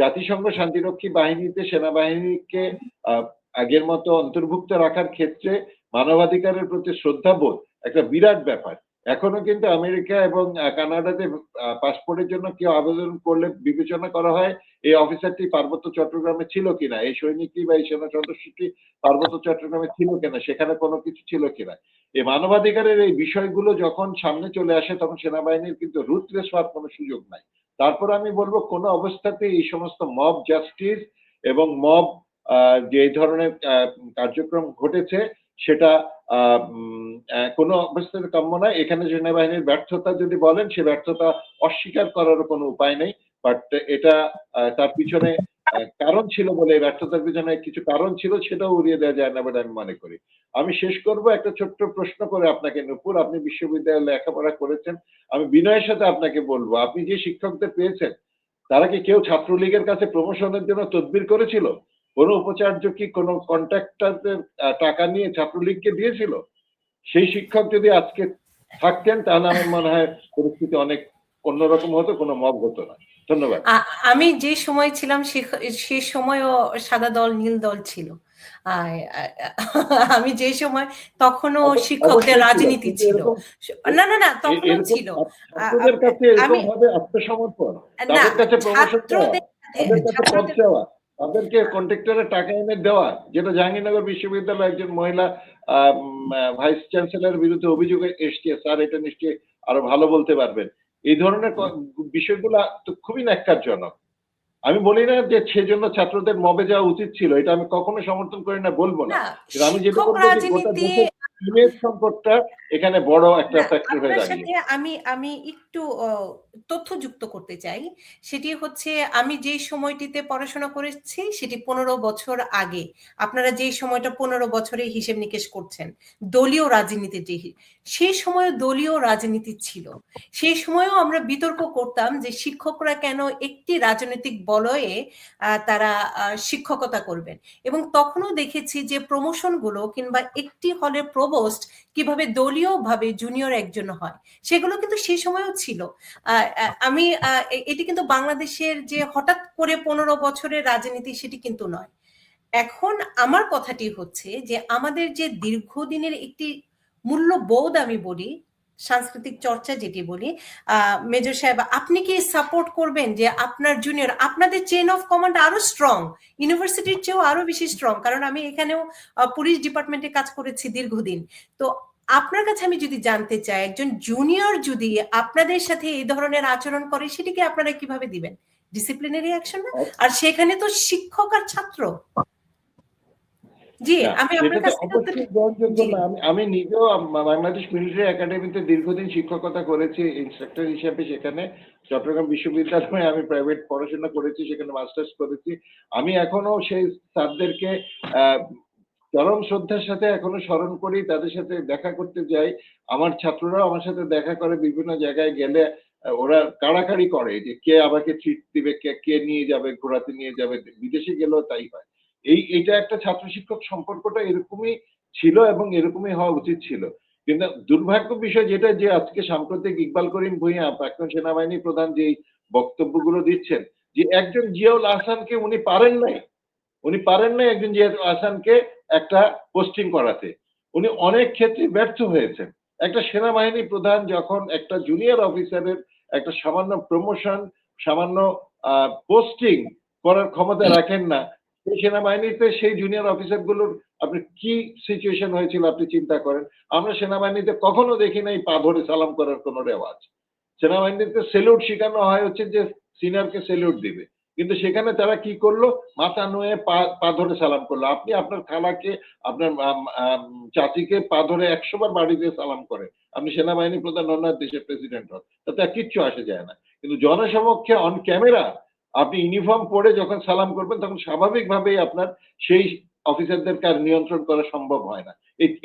জাতিসংঘ শান্তিরক্ষী বাহিনীতে সেনাবাহিনীকে আগের মতো অন্তর্ভুক্ত রাখার ক্ষেত্রে মানবাধিকারের প্রতি শ্রদ্ধাবোধ একটা বিরাট ব্যাপার। এখনো কিন্তু আমেরিকা এবং কানাডাতে পাসপোর্টের জন্য কেউ আবেদন করলে বিবেচনা করা হয় এই অফিসারটি পার্বত্য চট্টগ্রামে ছিল কিনা, এই সৈনিকটি বা এই সেনা সদস্যটি পার্বত্য চট্টগ্রামে ছিল কিনা, সেখানে কোনো কিছু ছিল কিনা। এই মানবাধিকারের এই বিষয়গুলো যখন সামনে চলে আসে তখন সেনাবাহিনীর কিন্তু রুথলেস হওয়ার কোনো সুযোগ নাই। তারপর আমি বলবো কোনো অবস্থাতেই এই সমস্ত মব জাস্টিস এবং মব যে ধরনের কার্যক্রম ঘটেছে সেটা কোনো অবস্থাতে কাম্য নয়। এখানে সেনাবাহিনীর ব্যর্থতা যদি বলেন, সে ব্যর্থতা অস্বীকার করারও কোনো উপায় নেই। বাট এটা তার পিছনে কারণ ছিল বলে, ব্যর্থতার পিছনে কিছু কারণ ছিল, সেটাও উড়িয়ে দেওয়া যায় না বলে আমি মনে করি। আমি শেষ করব একটা ছোট্ট প্রশ্ন করে আপনাকে নূপুর, আপনি বিশ্ববিদ্যালয়ে লেখাপড়া করেছেন, আমি বিনয়ের সাথে আপনাকে বলবো, আপনি যে শিক্ষকদের পেয়েছেন তারা কি কেউ ছাত্রলীগের কাছে প্রমোশনের জন্য তদবির করেছিল? কোনো উপাচার্য কি কোনো কন্ট্রাক্টরদের টাকা নিয়ে ছাত্রলীগকে দিয়েছিল? সেই শিক্ষক যদি আজকে থাকতেন তাহলে আমার মনে হয় পরিস্থিতি অনেক অন্যরকম হতো, কোনো মব হতো না। ধন্যবাদ। আমি যে সময় ছিলাম সে সময়ও সাদা দল নীল দল ছিল। আমি যে সময় তখনও শিক্ষকদের রাজনীতি ছিল। না না না, তখনও ছিল। ছাত্রদের কাছে এরকম ভাবে আত্মসমর্পণ, তাদের কাছে প্রমোশন দেওয়া, তাদের কাছে পদ চাওয়া, তাদেরকে কন্ট্রাক্টরের টাকা এনে দেওয়া, যেটা জাহাঙ্গীরনগর বিশ্ববিদ্যালয়ের একজন মহিলা ভাইস চ্যান্সেলরের বিরুদ্ধে অভিযোগ এসছে, স্যার এটা নিশ্চয়ই আরো ভালো বলতে পারবেন। এই ধরনের বিষয়গুলো তো খুবই ন্যাক্কারজনক। আমি বলি না যে সেজন্য ছাত্রদের মবে যাওয়া উচিত ছিল, এটা আমি কখনো সমর্থন করি না, বলবো না। আমি যেটা বলবো যে গোটা দেশের ইমেজ সংকটটা এখানে বড় একটা ফ্যাক্টর হয়ে দাঁড়িয়েছে। আমি একটু তথ্য যুক্ত করতে চাই। সেটি হচ্ছে, আমি যে সময়টিতে পড়াশোনা করেছি সেটি 15 বছর আগে। আপনারা যে সময়টা 15 বছরে হিসেব নিকেশ করছেন, দলীয় রাজনীতি সেই সময় দলীয় রাজনীতি ছিল। সেই সময়ও আমরা বিতর্ক করতাম যে শিক্ষকরা কেন একটি রাজনৈতিক বলয়ে তারা শিক্ষকতা করবেন, এবং তখনও দেখেছি যে প্রমোশনগুলো কিংবা একটি হলের প্রভোস্ট কিভাবে দলীয় ভাবে জুনিয়র একজন হয়, সেগুলো কিন্তু সেই সময়ও ছিল। আমি এটি কিন্তু বাংলাদেশের যে হঠাৎ করে 15 বছরের রাজনীতি সেটি কিন্তু নয়। এখন আমার কথাটি হচ্ছে যে আমাদের যে দীর্ঘদিনের একটি মূল্যবোধ, আমি বলি সাংস্কৃতিক চর্চা যেটি বলি, মেজর সাহেব আপনি কি সাপোর্ট করবেন যে আপনার জুনিয়র, আপনাদের চেইন অফ কমান্ড আরো স্ট্রং, ইউনিভার্সিটির চেয়েও আরো বেশি স্ট্রং, কারণ আমি এখানেও পুলিশ ডিপার্টমেন্টে কাজ করেছি দীর্ঘদিন। তো আপনার কাছে আমি যদি জানতে চাই, একজন জুনিয়র যদি আপনাদের সাথে এই ধরনের আচরণ করে সেটিকে আপনারা কিভাবে দিবেন? ডিসিপ্লিনারি অ্যাকশন না? আর সেখানে তো শিক্ষক আর ছাত্র। জি, আমি আপনার কাছে আমি নিজেও বাংলাদেশ মিলিটারি একাডেমিতে দীর্ঘদিন শিক্ষকতা করেছি ইন্সট্রাক্টর হিসেবে। সেখানে চট্টগ্রাম বিশ্ববিদ্যালয়ে আমি প্রাইভেট পড়াশোনা করেছি, সেখানে মাস্টার্স করেছি। আমি এখনো সেই স্যারদেরকে চরম শ্রদ্ধার সাথে এখনো স্মরণ করি, তাদের সাথে দেখা করতে যাই। আমার ছাত্ররাও আমার সাথে দেখা করে, বিভিন্ন জায়গায় গেলে ওরা কাড়াকাড়ি করে যে কে আমাকে ট্রিট দিবে, কে নিয়ে যাবে, ঘোরাতে নিয়ে যাবে। বিদেশে গেলেও তাই হয়। এইটা একটা ছাত্র শিক্ষক সম্পর্কটা এরকমই ছিল এবং এরকমই হওয়া উচিত ছিল। কিন্তু দুর্ভাগ্য বিষয় যেটা, যে আজকে সাম্প্রতিক ইকবাল করিম ভূঁইয়া প্রাক্তন সেনাবাহিনী প্রধান যে বক্তব্যগুলো দিচ্ছেন, যে একজন জিয়াউল আহসানকে উনি পারেন নাই একজন জিয়াউল আহসানকে একটা পোস্টিং করাতে। উনি অনেক ক্ষেত্রে ব্যর্থ হয়েছেন। একটা সেনাবাহিনী প্রধান যখন একটা জুনিয়র অফিসারের একটা সামান্য প্রমোশন, সামান্য পোস্টিং করার ক্ষমতা রাখেন না, সেই সেনাবাহিনীতে সেই জুনিয়র অফিসারগুলোর আপনি কি সিচুয়েশন হয়েছিল আপনি চিন্তা করেন। আমরা সেনাবাহিনীতে কখনো দেখি নাই পা ধরে সালাম করার কোনো রেওয়াজ। সেনাবাহিনীতে সেলুট শেখানো হয় হচ্ছে যে সিনিয়রকে সেলুট দিবে, কিন্তু সেখানে তারা কি করলো, মাথা নুয়ে পা ধরে সালাম করলো। আপনি আপনার খালাকে, আপনার চাচিকে পা ধরে 100 বার বাড়ি দিয়ে সালাম করেন, আপনি সেনাবাহিনী প্রধান হন আর দেশের প্রেসিডেন্ট হন, তাতে কিচ্ছু আসে যায় না। কিন্তু জনসমক্ষে অন ক্যামেরা আপনি ইউনিফর্ম পরে যখন সালাম করবেন, তখন স্বাভাবিকভাবেই আপনার সেই অফিসারদেরকে আর নিয়ন্ত্রণ করা সম্ভব হয় না।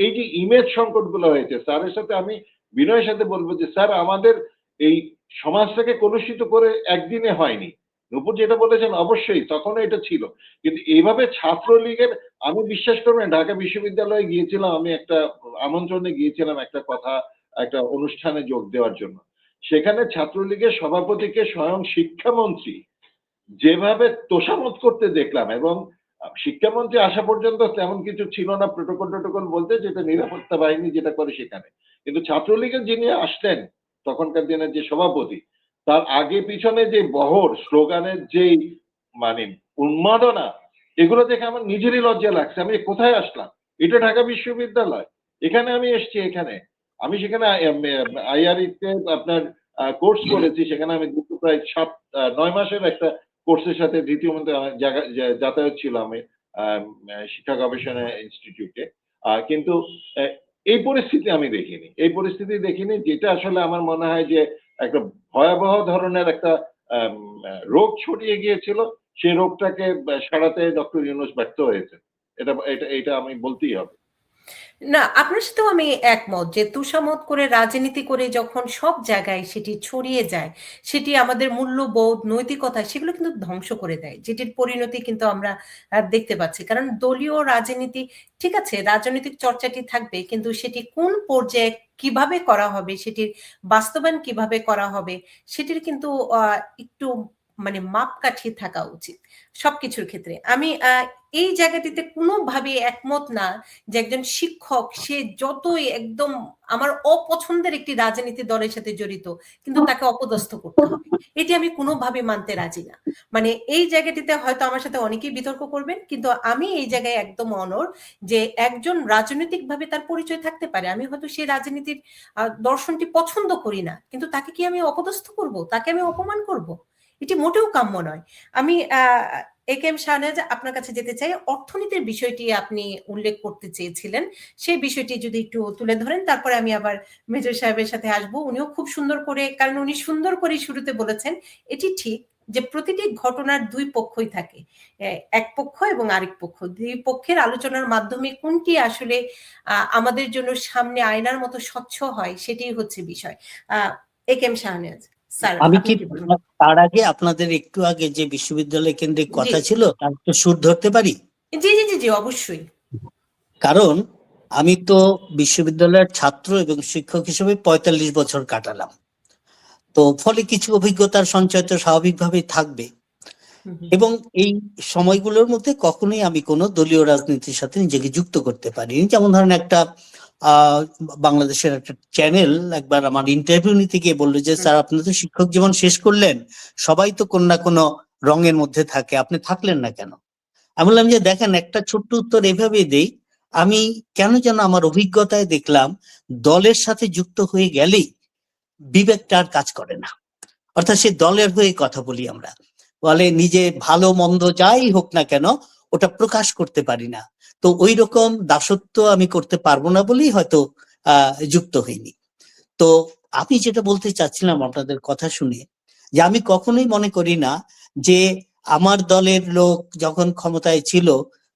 এই যে ইমেজ সংকটগুলো হয়েছে, স্যারের সাথে আমি বিনয়ের সাথে বলবো যে স্যার, আমাদের এই সমাজটাকে কলুষিত করে একদিনে হয়নি। নূপুর যেটা বলেছেন অবশ্যই তখনও এটা ছিল, কিন্তু এইভাবে ছাত্রলীগের, আমি বিশ্বাস করবেন ঢাকা বিশ্ববিদ্যালয়ে গিয়েছিলাম, আমি একটা আমন্ত্রণে গিয়েছিলাম একটা অনুষ্ঠানে যোগ দেওয়ার জন্য। সেখানে ছাত্রলীগের সভাপতিকে স্বয়ং শিক্ষামন্ত্রী যেভাবে তোষামত করতে দেখলাম, এবং শিক্ষামন্ত্রী আসা পর্যন্ত তেমন কিছু ছিল না প্রোটোকল বলতে, যেটা নিরাপত্তা বাহিনী যেটা করে সেখানে। কিন্তু ছাত্রলীগের যিনি আসলেন তখনকার দিনের যে সভাপতি, তার আগে পিছনে যে বহর, স্লোগানের যেই মানে উন্মাদনা, এগুলো দেখে আমার নিজেরই লজ্জা লাগছে। আমি কোথায় আসলাম? এটা ঢাকা বিশ্ববিদ্যালয়, এখানে আমি এসছি। এখানে আমি সেখানে আইআরইতে আপনার কোর্স করেছি, সেখানে আমি প্রায় 9 মাসের একটা কোর্সের সাথে দ্বিতীয় মধ্যে যাতায়াত ছিল আমি শিক্ষা গবেষণা ইনস্টিটিউটে। কিন্তু এই পরিস্থিতি আমি দেখিনি, এই পরিস্থিতি দেখিনি, যেটা আসলে আমার মনে হয় যে একটা ভয়াবহ ধরনের একটা রোগ ছড়িয়ে গিয়েছিল। সেই রোগটাকে সারাতে ডক্টর ইউনূস ব্যর্থ হয়েছে। এটা এটা এটা আমি বলতেই হবে। না, আপনার সাথেও আমি একমত যে তুষামত করে রাজনীতি করে যখন সব জায়গায় সেটি ছড়িয়ে যায়, সেটি আমাদের মূল্যবোধ, নৈতিকতা সেগুলো কিন্তু ধ্বংস করে দেয়, যেটির পরিণতি কিন্তু আমরা দেখতে পাচ্ছি। কারণ দলীয় রাজনীতি, ঠিক আছে, রাজনৈতিক চর্চাটি থাকবে, কিন্তু সেটি কোন পর্যায়ে কিভাবে করা হবে, সেটির বাস্তবায়ন কিভাবে করা হবে, সেটির কিন্তু একটু মানে মাপকাঠি থাকা উচিত সবকিছুর ক্ষেত্রে। আমি এই জায়গাটিতে কোনোভাবে একমত না যে একজন শিক্ষক সে যতই একদম আমার অপছন্দের একটি রাজনীতি দলের সাথে জড়িত, কিন্তু তাকে অপদস্থ করতে হবে, এটি আমি কোনোভাবে মানতে রাজি না। মানে এই জায়গাটিতে হয়তো আমার সাথে অনেকেই বিতর্ক করবেন, কিন্তু আমি এই জায়গায় একদম অনড় যে একজন রাজনৈতিকভাবে তার পরিচয় থাকতে পারে, আমি হয়তো সেই রাজনীতির দর্শনটি পছন্দ করি না, কিন্তু তাকে কি আমি অপদস্থ করব, তাকে আমি অপমান করব? এটি মোটেও কাম্য নয়। আমি এ কে এম শাহনেওয়াজ, আপনার কাছে যেতে চাই, অর্থনীতির বিষয়টি আপনি উল্লেখ করতে চেয়েছিলেন, সেই বিষয়টি যদি একটু তুলে ধরেন, তারপরে আমি আবার মেজর সাহেবের সাথে আসবো। উনিও খুব সুন্দর করে, কারণ উনি সুন্দর করে শুরুতে বলেছেন, এটি ঠিক যে প্রতিটি ঘটনার দুই পক্ষই থাকে, এক পক্ষ এবং আরেক পক্ষ, দুই পক্ষের আলোচনার মাধ্যমে কোনটি আসলে আমাদের জন্য সামনে আয়নার মতো স্বচ্ছ হয়, সেটাই হচ্ছে বিষয়। এ কে এম শাহনেওয়াজ স্যার, আমি আপনি কি কি বলুন? তার আগে আপনাদের একটু আগে যে বিশ্ববিদ্যালয় কেন্দ্রিক জি কথা ছিল তার একটু সুর ধরতে পারি? জি জি জি জি, অবশ্যই। কারণ আমি তো বিশ্ববিদ্যালয়ের ছাত্র এবং শিক্ষক হিসেবে 45 বছর কাটালাম, তো ফলে কিছু অভিজ্ঞতার সঞ্চয় তো স্বাভাবিকভাবেই থাকবে। এবং এই সময়গুলোর মধ্যে কখনোই আমি কোনো দলীয় রাজনীতির সাথে নিজেকে যুক্ত করতে পারিনি। যেমন ধরেন একটা বাংলাদেশের একটা চ্যানেল একবার আমার ইন্টারভিউ নিতে গিয়ে বললো যে স্যার আপনি তো শিক্ষক জীবন শেষ করলেন, সবাই তো কোনো না কোনো রঙের মধ্যে থাকে, আপনি থাকলেন না কেন? আমি বললাম যে দেখেন, একটা ছোট্ট উত্তর এভাবেই দেই, আমি কেন যেন আমার অভিজ্ঞতায় দেখলাম দলের সাথে যুক্ত হয়ে গেলেই বিবেকটা আর কাজ করে না। অর্থাৎ সে দলের হয়ে কথা বলি আমরা, বলে নিজে ভালো মন্দ যাই হোক না কেন ওটা প্রকাশ করতে পারি না। তো ওই রকম দাসত্ব আমি করতে পারবো না বলেই হয়তো যুক্ত হইনি। তো আমি যেটা বলতে চাচ্ছিলাম আপনাদের কথা শুনে, যে আমি কখনোই মনে করি না যে আমার দলের লোক যখন ক্ষমতায় ছিল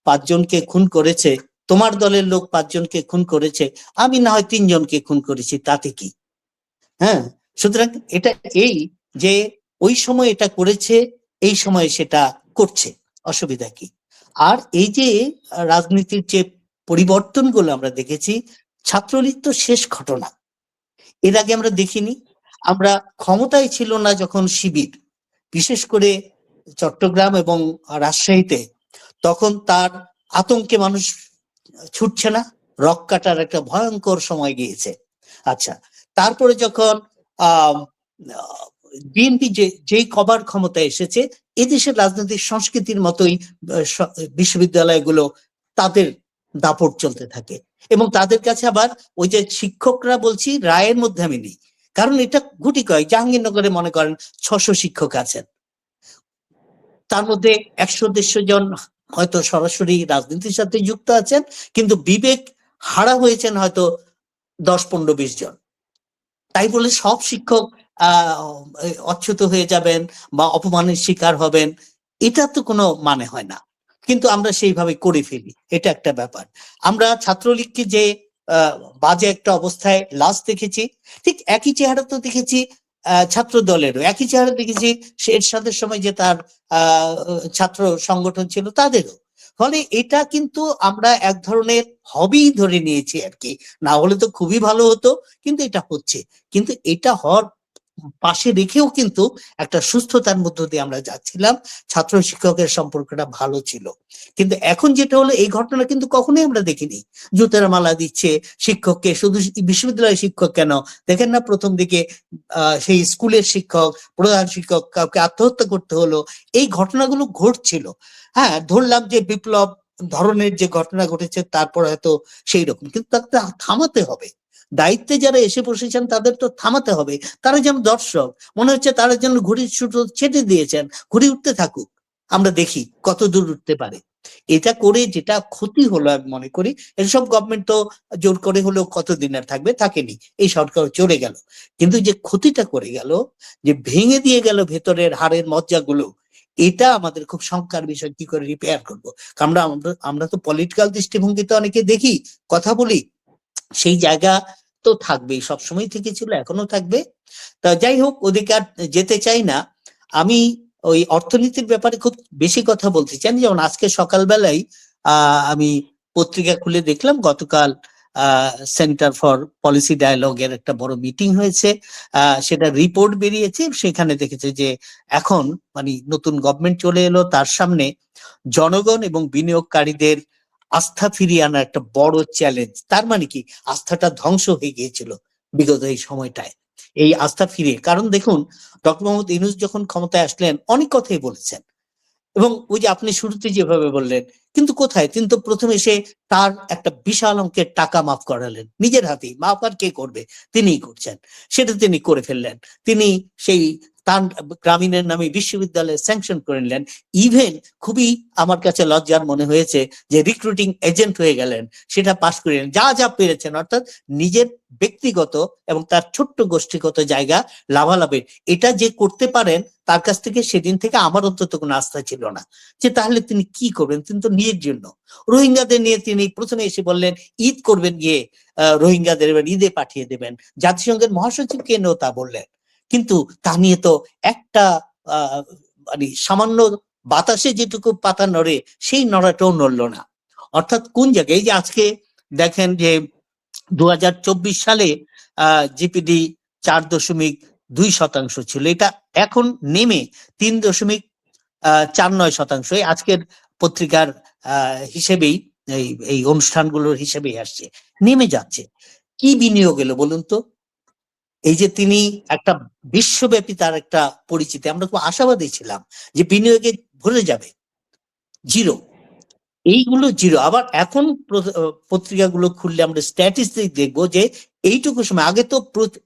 5 জনকে খুন করেছে, তোমার দলের লোক 5 জনকে খুন করেছে, আমি না হয় 3 জনকে খুন করেছি, তাতে কি? হ্যাঁ, সুতরাং এটা এই যে ওই সময় এটা করেছে, এই সময় সেটা করছে, অসুবিধা কি? আর এই যে রাজনীতির যে পরিবর্তনগুলো আমরা দেখেছি, ছাত্রলীগ তো শেষ ঘটনা, এর আগে আমরা দেখিনি। আমরা ক্ষমতায় ছিল না যখন শিবির, বিশেষ করে চট্টগ্রাম এবং রাজশাহীতে, তখন তার আতঙ্কে মানুষ ছুটছে না, রক কাটার একটা ভয়ঙ্কর সময় গিয়েছে। আচ্ছা, তারপরে যখন বিএনপি যেই কবার ক্ষমতায় এসেছে, এদেশের রাজনৈতিক সংস্কৃতির মতোই বিশ্ববিদ্যালয়গুলো তাদের দাপট চলতে থাকে। এবং তাদের কাছে আবার ওই যে শিক্ষকরা বলছি রায়ের মধ্যে আমি নেই, কারণ এটা গুটি কয়েক। জাহাঙ্গীরনগরে মনে করেন 600 শিক্ষক আছেন, তার মধ্যে 100-150 জন হয়তো সরাসরি রাজনীতির সাথে যুক্ত আছেন, কিন্তু বিবেক হারা হয়েছেন হয়তো 10-15-20 জন। তাই বলে সব শিক্ষক অচ্যুত হয়ে যাবেন বা অপমানের শিকার হবেন, এটা তো কোনো মানে হয় না। কিন্তু আমরা সেইভাবে করে ফেলি, এটা একটা ব্যাপার। আমরা ছাত্রলীগকে যে বাজে একটা অবস্থায় লাস্ট দেখেছি, ঠিক একই চেহারা তো দেখেছি ছাত্র দলেরও, একই চেহারা দেখেছি এরশাদের সময় যে তার ছাত্র সংগঠন ছিল তাদেরও। ফলে এটা কিন্তু আমরা এক ধরনের হবি ধরে নিয়েছি আর কি, না হলে তো খুবই ভালো হতো, কিন্তু এটা হচ্ছে। কিন্তু এটা হওয়ার পাশে রেখেও কিন্তু একটা সুস্থতার মধ্য দিয়ে আমরা যাচ্ছিলাম, ছাত্র শিক্ষকের সম্পর্কটা ভালো ছিল। কিন্তু এখন যেটা হলো, এই ঘটনা কিন্তু কখনোই আমরা দেখিনি। জুতের মালা দিচ্ছে শিক্ষককে, শুধু বিশ্ববিদ্যালয়ের শিক্ষক কেন, দেখেন না প্রথম দিকে সেই স্কুলের শিক্ষক, প্রধান শিক্ষক কাউকে আত্মহত্যা করতে হলো, এই ঘটনাগুলো ঘটছিল। হ্যাঁ, ধরলাম যে বিপ্লব ধরনের যে ঘটনা ঘটেছে তারপর হয়তো সেই রকম, কিন্তু তাকে থামাতে হবে। দায়িত্বে যারা এসে বসেছেন তাদের তো থামাতে হবে। তারা যেন দর্শক, মনে হচ্ছে তারা যেন ঘুড়ির সুতো ছেটে দিয়েছেন, ঘুড়ি উঠতে থাকুক, আমরা দেখি কত দূর উঠতে পারে। এটা করে যেটা ক্ষতি হলো আমি মনে করি, এসব গভর্নমেন্ট তো জোর করে হলেও কতদিন আর থাকবে, থাকেনি, এই সরকার চলে গেল। কিন্তু যে ক্ষতিটা করে গেল, যে ভেঙে দিয়ে গেল ভেতরের হাড়ের মজ্জাগুলো, এটা আমাদের খুব শঙ্কার বিষয়, কি করে রিপেয়ার করবো। আমরা আমরা তো পলিটিক্যাল দৃষ্টিভঙ্গিতে অনেকে দেখি, কথা বলি, সেই জায়গা তো থাকবেই, সবসময় থেকে ছিল, এখনো থাকবে। তা যাই হোক, ওদিকে আর যেতে চাই না। আমি ওই অর্থনীতির ব্যাপারে খুব বেশি কথা বলতে চাই। যেমন আজকে সকালবেলায় আমি পত্রিকা খুলে দেখলাম, গতকাল সেন্টার ফর পলিসি ডায়ালগের একটা বড় মিটিং হয়েছে, সেটা রিপোর্ট বেরিয়েছে। সেখানে দেখেছে যে এখন মানে নতুন গভর্নমেন্ট চলে এলো, তার সামনে জনগণ এবং বিনিয়োগকারীদের আস্থা ফিরিয়ে আনার একটা বড় চ্যালেঞ্জ। তার মানে কি, আস্থাটা ধ্বংস হয়ে গিয়েছিল বিগত এই সময়টায়, এই আস্থা ফিরিয়ে। কারণ দেখুন, ডক্টর মোহাম্মদ ইউনূস যখন ক্ষমতায় আসলেন অনেক কথাই বলেছেন, এবং ওই যে আপনি শুরুতে যেভাবে বললেন, কিন্তু কোথায়, তিনি তো প্রথমে এসে তার একটা বিশাল অঙ্কের টাকা মাফ করালেন নিজের হাতেই। মাফ আর কে করবে, তিনিই করছেন, সেটা তিনি করে ফেললেন। তিনি সেই তার গ্রামীণের নামে বিশ্ববিদ্যালয়ে স্যাংশন করে নিলেন। ইভেন খুবই আমার কাছে লজ্জার মনে হয়েছে যে রিক্রুটিং এজেন্ট হয়ে গেলেন, সেটা পাশ করিলেন, যা যা পেরেছেন, অর্থাৎ নিজের ব্যক্তিগত এবং তার ছোট্ট গোষ্ঠীগত জায়গা লাভালাভের এটা যে করতে পারেন, তার কাছ থেকে সেদিন থেকে আমার অন্তত কোনো আস্থা ছিল না। যে তাহলে তিনি কি করবেন, তিনি তো নিজের জন্য। রোহিঙ্গাদের নিয়ে তিনি প্রথমে এসে বললেন ঈদ করবেন গিয়ে, রোহিঙ্গাদের এবার ঈদে পাঠিয়ে দেবেন, জাতিসংঘের মহাসচিবকে এনেও তা বললেন। কিন্তু তা নিয়ে তো একটা মানে সামান্য বাতাসে যেটুকু পাতা নড়ে, সেই নড়াটাও নড়লো না। অর্থাৎ কোন জায়গায়, এই যে আজকে দেখেন যে 2024 সালে জিপিডি 4.2% ছিল, এটা এখন নেমে 3.49%। আজকের পত্রিকার হিসেবেই, এই অনুষ্ঠানগুলোর হিসেবেই আসছে, নেমে যাচ্ছে। কি বিনিয়োগ এলো বলুন তো? এই যে তিনি একটা বিশ্বব্যাপী তার একটা পরিচিতি, আমরা খুব আশাবাদী ছিলাম যে বিনিয়োগে ভরে যাবে, জিরো। এইগুলো জিরো। আবার এখন পত্রিকাগুলো খুললে আমরা স্ট্যাটিস্টিক দেখবো যে এইটুকু সময় আগে তো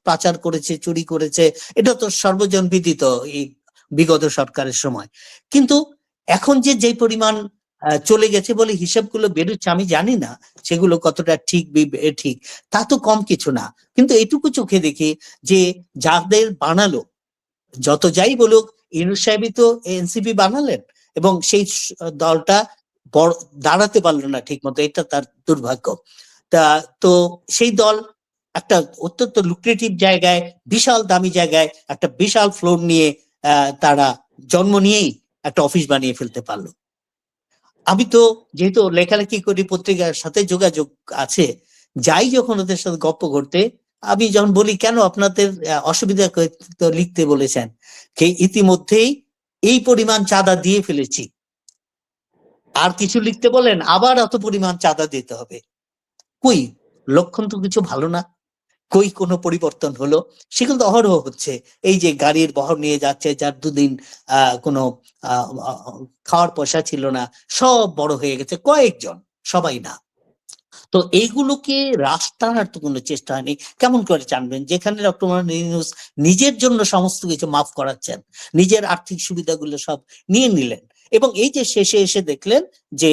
পাচার করেছে, চুরি করেছে, এটা তো সর্বজন বিদিত এই বিগত সরকারের সময়। কিন্তু এখন যে পরিমাণ চলে গেছে বলে হিসাবগুলো বেরোচ্ছে, আমি জানি না সেগুলো কতটা ঠিক ঠিক, তা তো কম কিছু না। কিন্তু এইটুকু চোখে দেখি যে যাদের বানালো, যত যাই বলুক, ইউনূস সাহেবই তো এনসিপি বানালেন, এবং সেই দলটা বড় দাঁড়াতে পারলো না ঠিক মতো, এটা তার দুর্ভাগ্য। তা তো সেই দল একটা অত্যন্ত লুক্রেটিভ জায়গায়, বিশাল দামি জায়গায় একটা বিশাল ফ্লোর নিয়ে তারা জন্ম নিয়েই একটা অফিস বানিয়ে ফেলতে পারলো। আমি তো যেহেতু লেখালেখি করি, পত্রিকার সাথে যোগাযোগ আছে, যাই যখন ওদের সাথে গপ্প করতে, আমি যখন বলি কেন আপনাদের অসুবিধা তো লিখতে বলেছেন, ইতিমধ্যেই এই পরিমাণ চাঁদা দিয়ে ফেলেছি, আর কিছু লিখতে বলেন আবার অত পরিমাণ চাঁদা দিতে হবে। কই, লক্ষণ তো কিছু ভালো না। কই কোনো পরিবর্তন হলো? সেগুলো তো অহরহ হচ্ছে। এই যে গাড়ির বহর নিয়ে যাচ্ছে, যার দুদিন কোনো খাওয়ার পয়সা ছিল না, সব বড় হয়ে গেছে, কয়েকজন, সবাই না। তো এইগুলোকে রাস্তার তো কোনো চেষ্টা হয়নি। কেমন করে জানবেন যেখানে ডক্টর মোহাম্মদ ইউনূস নিজের জন্য সমস্ত কিছু মাফ করাচ্ছেন, নিজের আর্থিক সুবিধাগুলো সব নিয়ে নিলেন, এবং এই যে শেষে এসে দেখলেন যে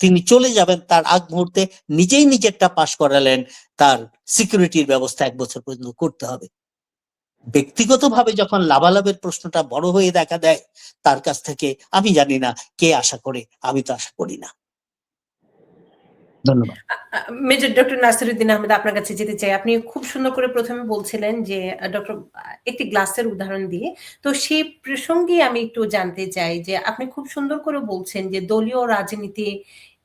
তিনি চলে যাবেন, তার আগ মুহূর্তে নিজেই নিজেরটা পাশ করালেন, তার সিকিউরিটির ব্যবস্থা 1 বছর পর্যন্ত করতে হবে। ব্যক্তিগতভাবে যখন লাভালাভের প্রশ্নটা বড় হয়ে দেখা দেয় তার কাছ থেকে, আমি জানি না কে আশা করে, আমি তো আশা করি না। ধন্যবাদ। মেজর ডক্টর নাসিরউদ্দিন আহমেদ, আপনার কাছে যেতে চাই। আপনি খুব সুন্দর করে প্রথমে বলছিলেন যে ডক্টর একটি গ্লাসের উদাহরণ দিয়ে, তো সেই প্রসঙ্গে আমি একটু জানতে চাই যে আপনি খুব সুন্দর করে বলছেন যে দলীয় রাজনীতি,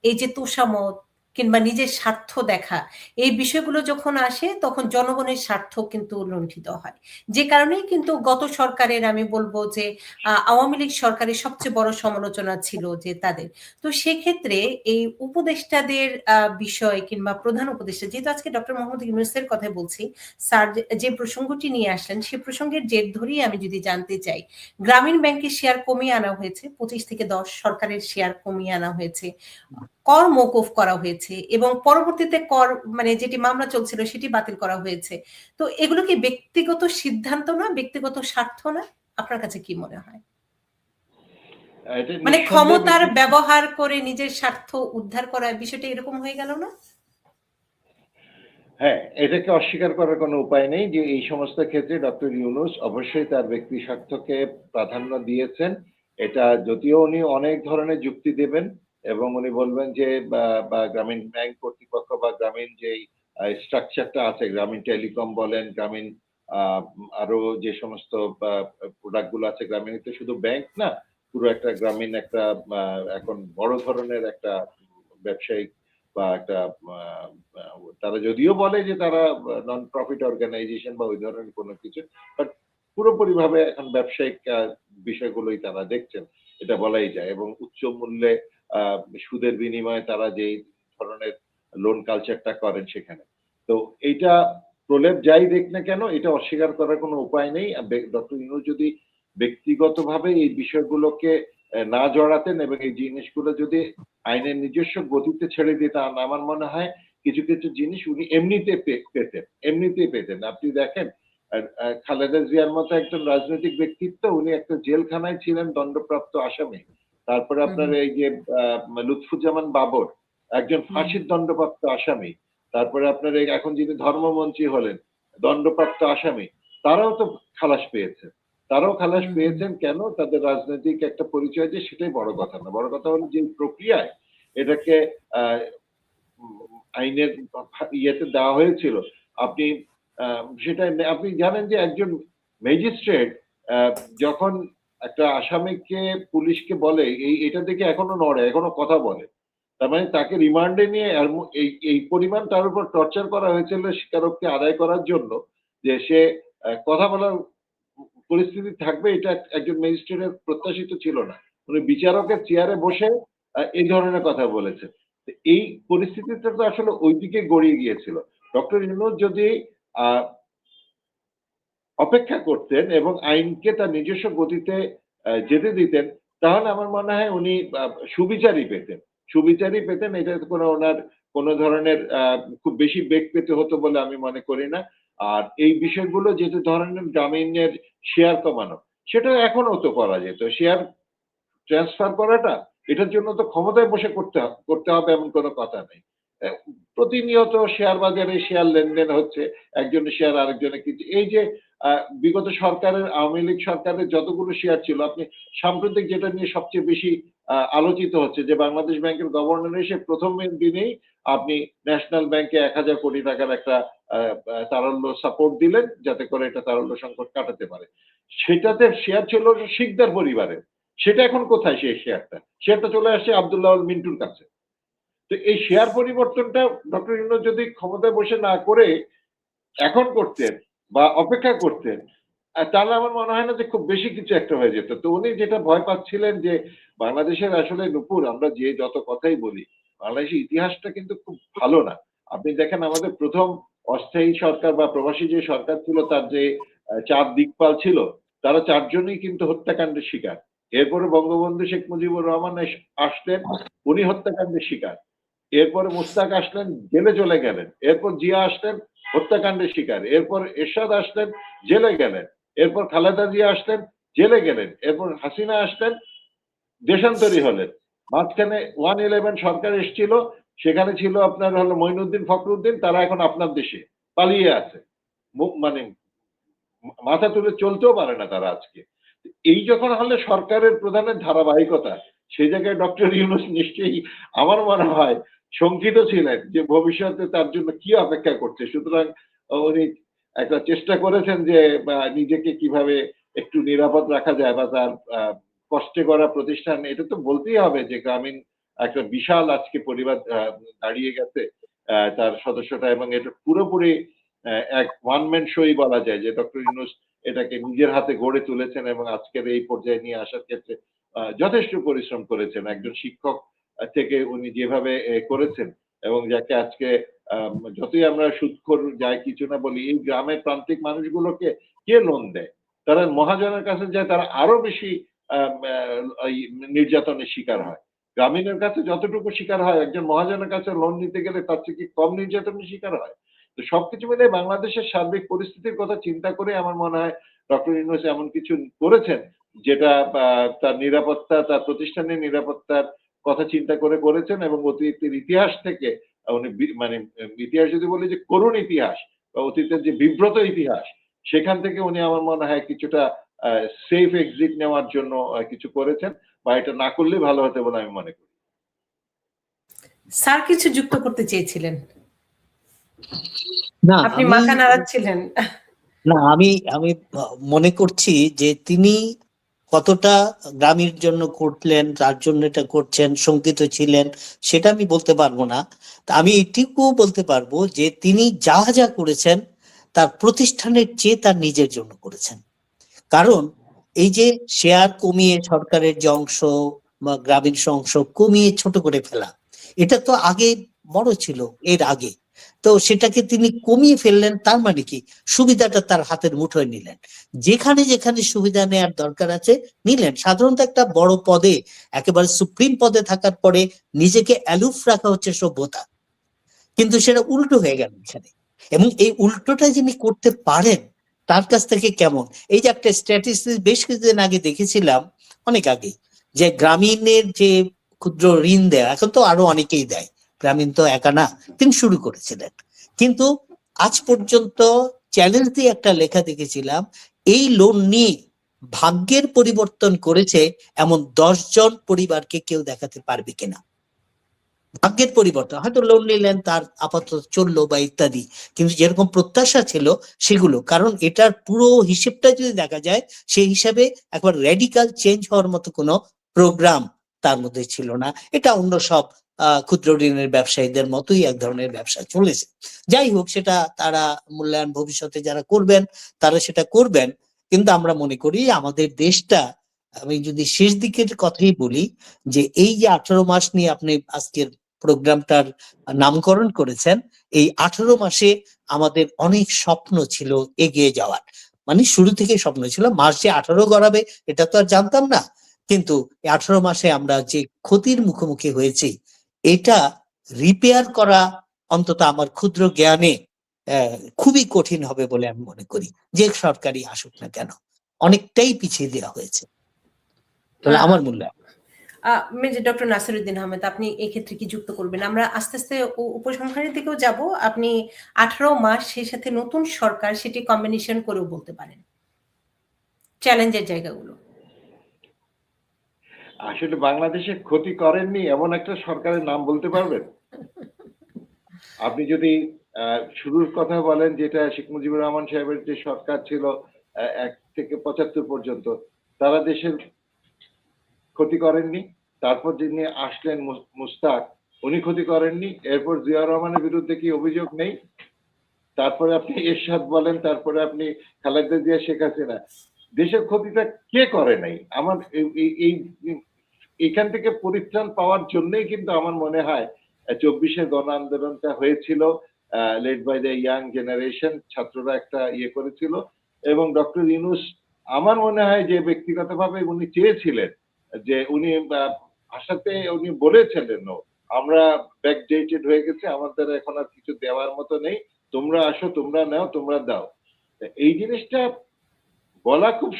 এই যে তোষামত, কিংবা নিজের স্বার্থ দেখা, এই বিষয়গুলো যখন আসে তখন জনগণের স্বার্থ কিন্তু লুণ্ঠিত হয়। যে কারণেই কিন্তু গত সরকারের আমি বলবো যে আওয়ামী লীগ সরকারের সবচেয়ে বড় সমালোচনা ছিল যে তাদের। তো সেক্ষেত্রে এই উপদেষ্টাদের বিষয় কিংবা প্রধান উপদেষ্টা, যেহেতু আজকে ডক্টর মোহাম্মদ ইউনূসের কথা বলছি, স্যার যে প্রসঙ্গটি নিয়ে আসলেন সে প্রসঙ্গের জের ধরেই আমি যদি জানতে চাই, গ্রামীণ ব্যাংকের শেয়ার কমিয়ে আনা হয়েছে 25 থেকে 10, সরকারের শেয়ার কমিয়ে আনা হয়েছে, কর মওকুফ করা হয়েছে এবং পরবর্তীতে কর মানে যেটি মামলা চলছিল সেটি বাতিল করা হয়েছে। তো এগুলো কি ব্যক্তিগত সিদ্ধান্ত না, ব্যক্তিগত স্বার্থ না? আপনার কাছে কি মনে হয়? এটা মানে নিঃসন্দেহে ক্ষমতার ব্যবহার করে নিজের স্বার্থ উদ্ধার করার বিষয়টা এরকম হয়ে গেল না? হ্যাঁ, এটাকে অস্বীকার করার কোনো উপায় নেই যে এই সমস্ত ক্ষেত্রে ডক্টর ইউনূস অবশ্যই তার ব্যক্তি স্বার্থকে প্রাধান্য দিয়েছেন। এটা যদিও উনি অনেক ধরনের যুক্তি দেবেন এবং উনি বলবেন যে বা গ্রামীণ ব্যাংক কর্তৃপক্ষ বা গ্রামীণ যেই স্ট্রাকচারটা আছে, গ্রামীণ টেলিকম বলেন, গ্রামীণ আরো যে সমস্ত প্রোডাক্ট গুলো আছে, গ্রামীণ তো শুধু ব্যাংক না, পুরো একটা গ্রামীণ একটা এখন বড় ধরনের একটা ব্যবসায়িক বা একটা তারা যদিও বলে যে তারা নন প্রফিট অর্গানাইজেশন বা ওই ধরনের কোনো কিছু, বাট পুরোপুরি ভাবে এখন ব্যবসায়িক বিষয়গুলোই তারা দেখছেন, এটা বলাই যায়। এবং উচ্চ মূল্যে সুদের বিনিময়ে তারা যেই ধরনের লোন কালচারটা করেন সেখানে, তো এইটা প্রলেপ যাই দেখ না কেন, এটা অস্বীকার করার কোনো উপায় নেই। ডক্টর ইউনূস যদি ব্যক্তিগতভাবে এই বিষয়গুলোকে না জড়াতেন এবং এই জিনিসগুলো যদি আইনের নিজস্ব গতিতে ছেড়ে দিতেন, আমার মনে হয় কিছু কিছু জিনিস উনি এমনিতেই পেতেন। আপনি দেখেন খালেদা জিয়ার মতো একজন রাজনৈতিক ব্যক্তিত্ব, উনি একটা জেলখানায় ছিলেন দণ্ডপ্রাপ্ত আসামি। তারপরে আপনার এই যে লুৎফুজ্জামান বাবর, একজন ফাঁসির দণ্ডপ্রাপ্ত আসামি। তারপরে আপনার এখন যিনি ধর্মমন্ত্রী হলেন, দণ্ডপ্রাপ্ত আসামি, তারাও তো খালাস পেয়েছেন। তারাও খালাস পেয়েছেন কেন? তাদের রাজনৈতিক একটা পরিচয়, যে সেটাই বড় কথা না। বড় কথা হলো যে প্রক্রিয়ায় এটাকে আইনের ইয়েতে দেওয়া হয়েছিল, আপনি সেটা আপনি জানেন যে একজন ম্যাজিস্ট্রেট যখন একটা আসামিকে পুলিশকে বলে এটা দেখে এখনো নড়ে, এখনো কথা বলে, তার মানে তাকে রিমান্ডে নিয়ে এই পরিমাণ তার উপর টর্চার করা হয়েছিল স্বীকারোক্তি আদায় করার জন্য, যে সে কথা বলার পরিস্থিতি থাকবে, এটা একজন ম্যাজিস্ট্রেটের প্রত্যাশিত ছিল না। উনি বিচারকের চেয়ারে বসে এই ধরনের কথা বলেছেন। এই পরিস্থিতিটা তো আসলে ওই দিকে গড়িয়ে গিয়েছিল। ডক্টর ইউনূস যদি অপেক্ষা করতেন এবং আইনকে তার নিজস্ব গতিতে যেতে দিতেন, তাহলে আমার মনে হয় উনি সুবিচারই পেতেন। এটা কোনো ওনার কোনো ধরনের খুব বেশি বেগ পেতে হতো বলে আমি মনে করি না। আর এই বিষয়গুলো যেটা ধরনের গ্রামীণের শেয়ার কমানো, সেটা এখনো তো করা যেত। শেয়ার ট্রান্সফার করাটা, এটার জন্য তো ক্ষমতায় বসে করতে হবে এমন কোনো কথা নেই। প্রতিনিয়ত শেয়ার বাজারে শেয়ার লেনদেন হচ্ছে, একজনের শেয়ার আরেকজনের কিছু। এই যে বিগত সরকারের, আওয়ামী লীগ সরকারের যতগুলো শেয়ার ছিল, আপনি সাম্প্রতিক যেটা নিয়ে সবচেয়ে বেশি আলোচিত হচ্ছে যে বাংলাদেশ ব্যাংকের গভর্নর এসে প্রথম দিনেই আপনি ন্যাশনাল ব্যাংকে ১,০০০ কোটি টাকার একটা তারল্য সাপোর্ট দিলেন, যাতে করে এটা তারল্য সংকট কাটাতে পারে। সেটাতে শেয়ার ছিল শিকদার পরিবারের। সেটা এখন কোথায়? সেই শেয়ারটা চলে আসছে আব্দুল্লাহ আল মিন্টুর কাছে। তো এই শেয়ার পরিবর্তনটা ডক্টর ইউনূস যদি ক্ষমতায় বসে না করে এখন করতেন বা অপেক্ষা করতেন, তাহলে আমার মনে হয় না যে খুব বেশি কিছু একটা হয়ে যেত। তো উনি যেটা ভয় পাচ্ছিলেন যে বাংলাদেশের আসলে নূপুর, আমরা যে যত কথাই বলি, বাংলাদেশের ইতিহাসটা কিন্তু খুব ভালো না। আপনি দেখেন আমাদের প্রথম অস্থায়ী সরকার বা প্রবাসী যে সরকার ছিল, তার যে 4 দিকপাল ছিল, তারা 4 জনই কিন্তু হত্যাকাণ্ডের শিকার। এরপরে বঙ্গবন্ধু শেখ মুজিবুর রহমান আসলেন, উনি হত্যাকাণ্ডের শিকার। এরপরে মুস্তাক আসলেন, জেলে চলে গেলেন। এরপর জিয়া আসলেন, হত্যাকাণ্ডের শিকার। এরপর এরশাদ আসলেন, জেলে গেলেন। এরপর খালেদা জিয়া আসলেন, জেলে গেলেন। এরপর হাসিনা আসলেন, দেশান্তরী হলেন। মাঝখানে 111 সরকার এসেছিল, সেখানে ছিল আপনার হলো মঈনুদ্দিন ফখরুদ্দিন, তারা এখন আপনার দেশে পালিয়ে আছে। মানে মাথা তুলে চলতেও পারে না তারা আজকে। এই যখন হলে সরকারের প্রধানের ধারাবাহিকতা, সেই জায়গায় ডক্টর ইউনূস নিশ্চয়ই আমার মনে হয় শঙ্কিত ছিলেন যে ভবিষ্যতে তার জন্য কি অপেক্ষা করছে। সুতরাং উনি একটা চেষ্টা করেছেন যে নিজেকে কিভাবে একটু নিরাপদ রাখা যায়, বা তার কষ্টে করা প্রতিষ্ঠান, এটা তো বলতেই হবে যে গ্রামীণ একটা বিশাল আজকে পরিবার দাঁড়িয়ে গেছে তার সদস্যটা, এবং এটা পুরোপুরি এক ওয়ান ম্যান শোই বলা যায় যে ডক্টর ইউনূস এটাকে নিজের হাতে গড়ে তুলেছেন এবং আজকের এই পর্যায়ে নিয়ে আসার ক্ষেত্রে যথেষ্ট পরিশ্রম করেছেন। একজন শিক্ষক থেকে উনি যেভাবে করেছেন এবং যাকে আজকে যতই আমরা সুদখোর যাই কিছু না বলি, এই গ্রামের প্রান্তিক মানুষগুলোকে কে লোন দেয়? তারা মহাজনের কাছে যায়, তারা আরো বেশি নির্যাতনের শিকার হয়। গ্রামীণের কাছে যতটুকু শিকার হয়, একজন মহাজনের কাছে লোন নিতে গেলে তার থেকে কম নির্যাতনের শিকার হয়। তো সবকিছু মিলে বাংলাদেশের সার্বিক পরিস্থিতির কথা চিন্তা করে আমার মনে হয় ডক্টর ইউনূস এমন কিছু করেছেন যেটা তার নিরাপত্তা, তার প্রতিষ্ঠানের নিরাপত্তার কথা চিন্তা করে করেছেন, এবং অতীতের ইতিহাস থেকে উনি মানে ইতিহাস যদি বলি যে করুণ ইতিহাস বা অতীতের যে বিব্রত ইতিহাস, সেখান থেকে উনি আমার মনে হয় কিছুটা সেফ এক্সিট নেওয়ার জন্য কিছু করেছেন, বা এটা না করলে ভালো হতে বলে আমি মনে করি। স্যার কিছু যুক্ত করতে চেয়েছিলেন, না আপনি মাথা নাড়াচ্ছিলেন। না, আমি আমি মনে করছি যে তিনি কতটা গ্রামের জন্য করলেন, তার জন্য এটা করছেন, শঙ্কিত ছিলেন, সেটা আমি বলতে পারবো না। আমি এটুকু বলতে পারবো যে তিনি যা যা করেছেন তার প্রতিষ্ঠানের চেয়ে তার নিজের জন্য করেছেন। কারণ এই যে শেয়ার কমিয়ে সরকারের যে অংশ বা গ্রামীণ অংশ কমিয়ে ছোট করে ফেলা, এটা তো আগে বড় ছিল এর আগে, তো সেটাকে তিনি কমিয়ে ফেললেন। তার মানে কি, সুবিধাটা তার হাতের মুঠোয় নিলেন, যেখানে যেখানে সুবিধা নেওয়ার দরকার আছে নিলেন। সাধারণত একটা বড় পদে, একেবারে সুপ্রিম পদে থাকার পরে নিজেকে অ্যালুফ রাখা হচ্ছে সভ্যতা, কিন্তু সেটা উল্টো হয়ে গেল এখানে। এবং এই উল্টোটা যিনি করতে পারেন তার কাছ থেকে কেমন, এই যে একটা স্ট্যাটিস্টিক্স বেশ কিছুদিন আগে দেখেছিলাম, অনেক আগে, যে গ্রামীণের যে ক্ষুদ্র ঋণ দেয়, এখন তো আরো অনেকেই দেয়, গ্রামীণ তো একা না, তিনি শুরু করেছিলেন। কিন্তু আজ পর্যন্ত চ্যালেঞ্জ দিয়ে একটা লেখা দেখেছিলাম, এই লোন নিয়ে ভাগ্যের পরিবর্তন করেছে এমন 10 জন পরিবারকে কেউ দেখাতে পারবে কিনা। ভাগ্যের পরিবর্তন, হয়তো লোন নিলেন, তার আপাতত চললো বা ইত্যাদি, কিন্তু যেরকম প্রত্যাশা ছিল সেগুলো, কারণ এটার পুরো হিসেবটা যদি দেখা যায় সেই হিসাবে একবার রেডিক্যাল চেঞ্জ হওয়ার মতো কোনো প্রোগ্রাম তার মধ্যে ছিল না। এটা অন্য সব ক্ষুদ্র ঋণের ব্যবসায়ীদের মতোই এক ধরনের ব্যবসা চলেছে। যাই হোক, সেটা তারা মূল্যায়ন ভবিষ্যতে যারা করবেন তারা সেটা করবেন। কিন্তু আমরা মনে করি আমাদের দেশটা, আমি যদি শেষ দিকের কথাই বলি, যে এই যে 18 মাস নিয়ে আপনি আজকের প্রোগ্রামটার নামকরণ করেছেন, এই 18 মাসে আমাদের অনেক স্বপ্ন ছিল এগিয়ে যাওয়ার। মানে শুরু থেকে স্বপ্ন ছিল, মাস যে 18 গড়াবে এটা তো আর জানতাম না, কিন্তু 18 মাসে আমরা যে ক্ষতির মুখোমুখি হয়েছি, এটা রিপেয়ার করা অন্তত আমার ক্ষুদ্র জ্ঞানে খুবই কঠিন হবে বলে আমি মনে করি। যে সরকারি আসুক না কেন, অনেকটাই পিছিয়ে দেওয়া হয়েছে তাহলে আমার মূল্যায়ন। মেজর ডক্টর নাসিরউদ্দিন আহমেদ, আপনি এই ক্ষেত্রে কি যুক্ত করবেন? আমরা আস্তে আস্তে উপসংহারের দিকেও যাব। আপনি 18 মাস, সেই সাথে নতুন সরকার, সেটি কম্বিনেশন করেও বলতে পারেন চ্যালেঞ্জের জায়গাগুলো। আসলে বাংলাদেশে ক্ষতি করেননি এমন একটা সরকারের নাম বলতে পারবেন? আপনি যদি শুরুর কথা বলেন, যেটা শেখ মুজিবুর রহমান সাহেবের যে সরকার ছিল 1 থেকে 75 পর্যন্ত, তারা দেশের ক্ষতি করেননি। তারপর যিনি আসলেন মুস্তাক, উনি ক্ষতি করেননি। এরপর জিয়াউর রহমানের বিরুদ্ধে কি অভিযোগ নেই? তারপরে আপনি এরশাদ বলেন, তারপরে আপনি খালেদা জিয়া, শেখ হাসিনা, দেশের ক্ষতিটা কে করে নাই? আমার এইখান থেকে পরিত্রাণ পাওয়ার জন্যই কিন্তু আমার মনে হয় 24-এর গণ আন্দোলনটা হয়েছিল, led by the young generation, ছাত্ররা একটা ইয়ে করেছিল। এবং ডক্টর ইউনূস, আমার মনে হয় যে ব্যক্তিগতভাবে উনি চেয়েছিলেন যে উনি ভাষাতে উনি বলেছিলেন, আমরা ব্যাকডেটেড হয়ে গেছে, আমাদের এখন আর কিছু দেওয়ার মতো নেই, তোমরা আসো, তোমরা নাও, তোমরা দাও। এই জিনিসটা বলা খুব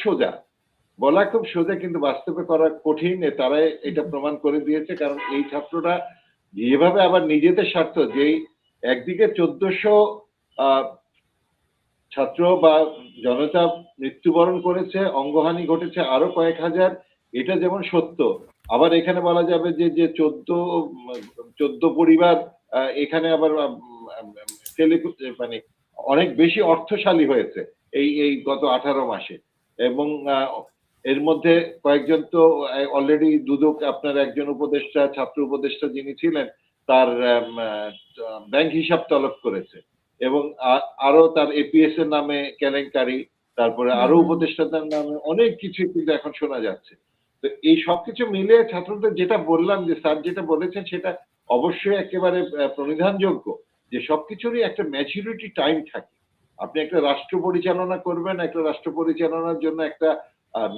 সোজা, কিন্তু বাস্তবে করা কঠিন। তারা এটা প্রমাণ করে দিয়েছে, কারণ এই ছাত্ররা যেভাবে আবার নিজেদের স্বার্থ, যেই একদিকে 1400 ছাত্র বা জনতা মৃত্যুবরণ করেছে, অঙ্গহানি ঘটেছে আরো কয়েক হাজার, এটা যেমন সত্য, আবার এখানে বলা যাবে যে 14 পরিবার এখানে আবার মানে অনেক বেশি অর্থশালী হয়েছে এই গত 18 মাসে। এবং এর মধ্যে কয়েকজন তো অলরেডি দুদক, আপনার একজন উপদেষ্টা, ছাত্র উপদেষ্টা যিনি ছিলেন, তার ব্যাংক হিসাব তলব করেছে, এবং আরো তার এপিএস এর নামে কেলেঙ্কারি, তারপরে আরো উপদেষ্টাদের নামে অনেক কিছু কিন্তু এখন শোনা যাচ্ছে। তো এই সবকিছু মিলে ছাত্রদের যেটা বললাম, যে স্যার যেটা বলেছেন সেটা অবশ্যই একেবারে প্রণিধানযোগ্য, যে সবকিছুরই একটা ম্যাচুরিটি টাইম থাকে। আপনি একটা রাষ্ট্র পরিচালনা করবেন, একটা রাষ্ট্র পরিচালনার জন্য একটা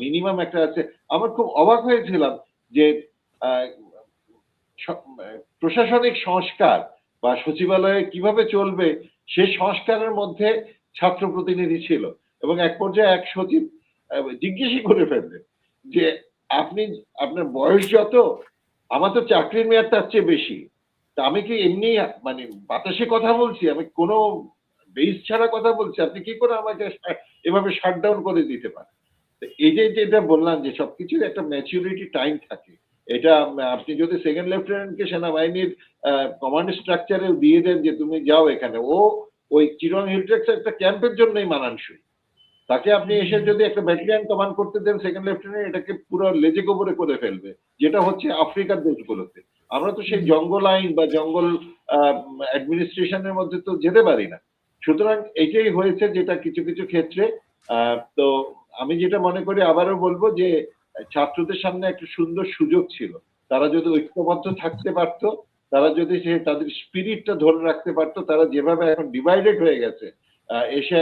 মিনিমাম একটা আছে। আমার খুব অবাক হয়েছিলাম যে প্রশাসনিক সংস্কার বা সচিবালয়ে কিভাবে চলবে সে সংস্কারের মধ্যে ছাত্র প্রতিনিধি ছিল, এবং এক পর্যায়ে এক সচিব জিজ্ঞেসই করে ফেললেন যে আপনি, আপনার বয়স যত, আমার তো চাকরির মেয়াদ তার চেয়ে বেশি, তা আমি কি এমনি মানে বাতাসে কথা বলছি, আমি কোনো বেস ছাড়া কথা বলছি, আপনি কি করে আমাকে এভাবে শাটডাউন করে দিতে পারেন? এই যে যেটা বললাম যে সবকিছুর একটা ম্যাচুরিটি টাইম থাকে, এটা আপনি যদি সেকেন্ড লেফটেন্যান্টকে সেনাবাহিনীর কমান্ড স্ট্রাকচারে দিয়ে দেন যে তুমি যাও এখানে, ও ওই চিরং হিলট্রেক্স একটা ক্যাম্পের জন্যই মানানসই। তাকে আপনি এসে যদি একটা ব্যাটালিয়ন কমান্ড করতে দেন সেকেন্ড লেফটেন্যান্ট, এটাকে পুরো লেজে গোবরে করে ফেলবে, যেটা হচ্ছে আফ্রিকার দেশগুলোতে। আমরা তো সেই জঙ্গল আইন বা জঙ্গল অ্যাডমিনিস্ট্রেশনের মধ্যে তো যেতে পারি না। সুতরাং এটাই হয়েছে যেটা কিছু কিছু ক্ষেত্রে। তো আমি যেটা মনে করি, আবারও বলবো যে ছাত্রদের সামনে একটা সুন্দর সুযোগ ছিল, তারা যদি ঐক্যবদ্ধ থাকতে পারতো, তারা যদি তাদের স্পিরিটটা ধরে রাখতে পারতো, তারা যেভাবে এখন ডিভাইডেড হয়ে গেছে, এসে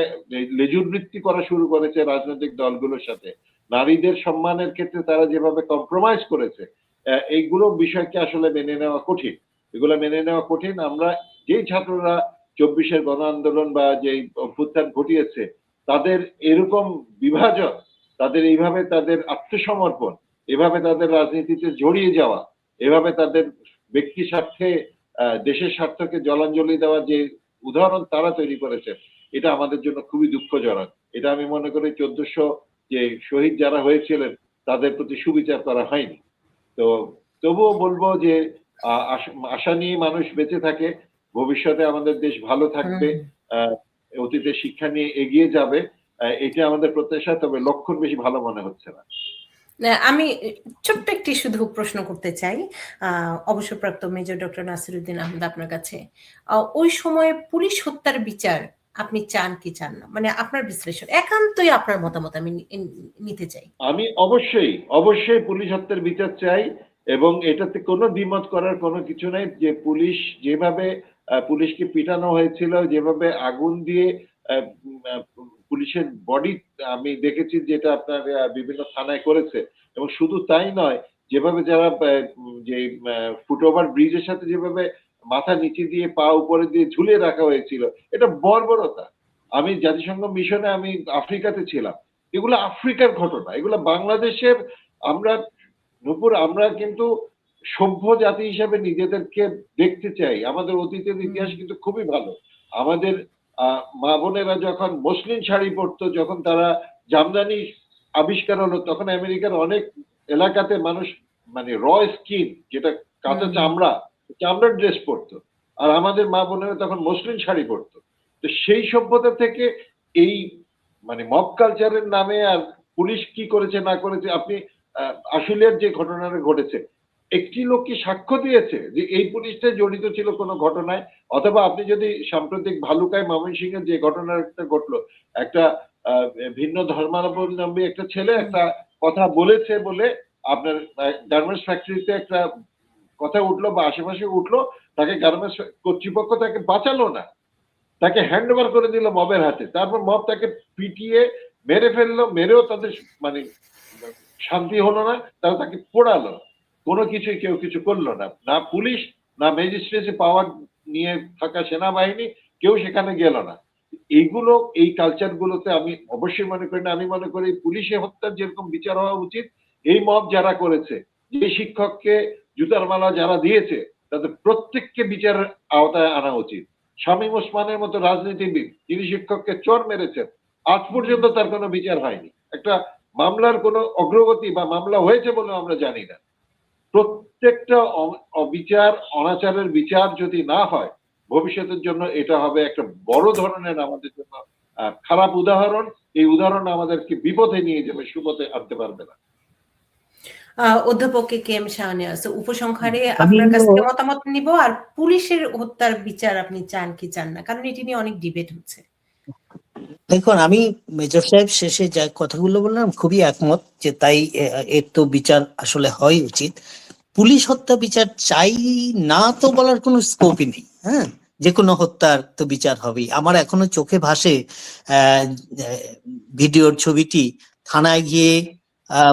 লেজুর বৃত্তি করা শুরু করেছে রাজনৈতিক দলগুলোর সাথে, নারীদের সম্মানের ক্ষেত্রে তারা যেভাবে কম্প্রোমাইজ করেছে, এইগুলো বিষয়কে আসলে মেনে নেওয়া কঠিন। এগুলো মেনে নেওয়া কঠিন। আমরা যেই ছাত্ররা 24-এর গণ আন্দোলন বা যেই অভ্যুত্থান ঘটিয়েছে, তাদের এরকম বিভাজন, তাদের এইভাবে তাদের আত্মসমর্পণ, এভাবে তাদের রাজনীতিতে জড়িয়ে যাওয়া, এভাবে তাদের ব্যক্তি স্বার্থে দেশের স্বার্থকে জলাঞ্জলি দেওয়ার যে উদাহরণ তারা তৈরি করেছে, এটা আমাদের জন্য খুবই দুঃখজনক। এটা আমি মনে করি 1400 যে শহীদ যারা হয়েছিলেন তাদের প্রতি সুবিচার করা হয়নি। তো তবুও বলবো যে আশা নিয়ে মানুষ বেঁচে থাকে, ভবিষ্যতে আমাদের দেশ ভালো থাকবে, অতীতের শিক্ষা নিয়ে এগিয়ে যাবে, এটা আমাদের প্রত্যাশা। তবে লক্ষণ বেশি ভালো মনে হচ্ছে না। আমি ছোট্ট একটি শুধু প্রশ্ন করতে চাই অবসরপ্রাপ্ত মেজর ডক্টর নাসিরউদ্দিন আহমেদ আপনার কাছে, ওই সময়ে পুলিশ হত্যার বিচার আপনি চান কি চান না, মানে আপনার বিশ্লেষণ, একান্তই আপনার মতামত আমি নিতে চাই। আমি অবশ্যই অবশ্যই পুলিশ হত্যার বিচার চাই, এবং এটাতে কোনো দ্বিমত করার কোনো কিছু নাই। যে পুলিশ যেভাবে পুলিশকে পিটানো হয়েছিল, যেভাবে আগুন দিয়ে পুলিশের বডি আমি দেখেছি, যেটা আপনার বিভিন্ন থানায় করেছে, এবং শুধু তাই নয়, যেভাবে যারা যে ফুটওভার ব্রিজের সাথে যেভাবে মাথা নিচে দিয়ে পা উপরে দিয়ে ঝুলিয়ে রাখা হয়েছিল, এটা বর্বরতা। আমি জাতিসংঘ মিশনে আমি আফ্রিকাতে ছিলাম, এগুলো আফ্রিকার ঘটনা, এগুলো বাংলাদেশের। আমরা নূপুর, আমরা কিন্তু সভ্য জাতি হিসাবে নিজেদেরকে দেখতে চাই। আমাদের অতীতের ইতিহাস কিন্তু খুবই ভালো। আমাদের মা বোনেরা যখন মসলিন শাড়ি পরতো, যখন তারা জামদানি আবিষ্কার হলো, তখন আমেরিকার অনেক এলাকাতে মানুষ মানে র স্কিন, যেটা কাঁচা চামড়া, চামড়ার ড্রেস পরতো, আর আমাদের মা বোনেরা তখন মসলিন শাড়ি পরতো। তো সেই সভ্যতা থেকে এই মানে মব কালচারের নামে আর পুলিশ কি করেছে না করেছে, আপনি আশুলিয়ার যে ঘটনাটা ঘটেছে, একটি লোক কি সাক্ষ্য দিয়েছে যে এই পুলিশটা জড়িত ছিল কোনো ঘটনায়? অথবা আপনি যদি সাম্প্রতিক ভালুকায় ময়মনসিংহের যে ঘটনাটা ঘটলো, একটা ভিন্ন ধর্মাবলম্বী একটা ছেলে একটা কথা বলেছে বলে আপনার গার্মেন্টস ফ্যাক্টরিতে একটা কথা উঠলো বা আশেপাশে উঠলো, তাকে গার্মেন্টস কর্তৃপক্ষ তাকে বাঁচালো না, তাকে হ্যান্ড ওভার করে দিল মবের হাতে। তারপর মব তাকে পিটিয়ে মেরে ফেললো, মেরেও তাদের মানে শান্তি হলো না, তারা তাকে পোড়ালো। কোনো কিছুই কেউ কিছু করলো না, না পুলিশ, না ম্যাজিস্ট্রেসি পাওয়ার নিয়ে থাকা সেনাবাহিনী, কেউ সেখানে গেল না। এইগুলো, এই কালচার গুলোতে আমি অবশ্যই মনে করি না। আমি মনে করি পুলিশে হত্যার যেরকম বিচার হওয়া উচিত, এই মব যারা করেছে, যে শিক্ষককে জুতার মালা যারা দিয়েছে, তাদের প্রত্যেককে বিচারের আওতায় আনা উচিত। শামীম ওসমানের মতো রাজনীতিবিদ, যিনি শিক্ষককে চোর মেরেছেন, আজ পর্যন্ত তার কোনো বিচার হয়নি। একটা মামলার কোনো অগ্রগতি বা মামলা হয়েছে বলে আমরা জানি না। প্রত্যেকটা অবিচার, অনাচারের বিচার যদি না হয়, ভবিষ্যতের জন্য এটা হবে একটা বড় ধরনের আমাদের জন্য খারাপ উদাহরণ। এই উদাহরণ আমাদেরকে বিপদে নিয়ে যাবে, সুপথে আনতে পারবে না। অধ্যাপক কে এম শাহনেওয়াজ, উপসংহারে আমি আপনার কাছ থেকে মতামত নিব। আর পুলিশের হত্যার বিচার আপনি চান কি চান না, কারণ এটি নিয়ে অনেক ডিবেট হচ্ছে। দেখুন, আমি মেজর সাহেব শেষে যা কথাগুলো বললাম খুবই একমত যে তাই এর তো বিচার আসলে হয় উচিত। পুলিশ হত্যা বিচার চাই না তো বলার কোনো স্কোপই নেই। হ্যাঁ, যে কোনো হত্যার তো বিচার হবেই। আমার এখনো চোখে ভাসে ভিডিওর ছবিটি, থানায় গিয়ে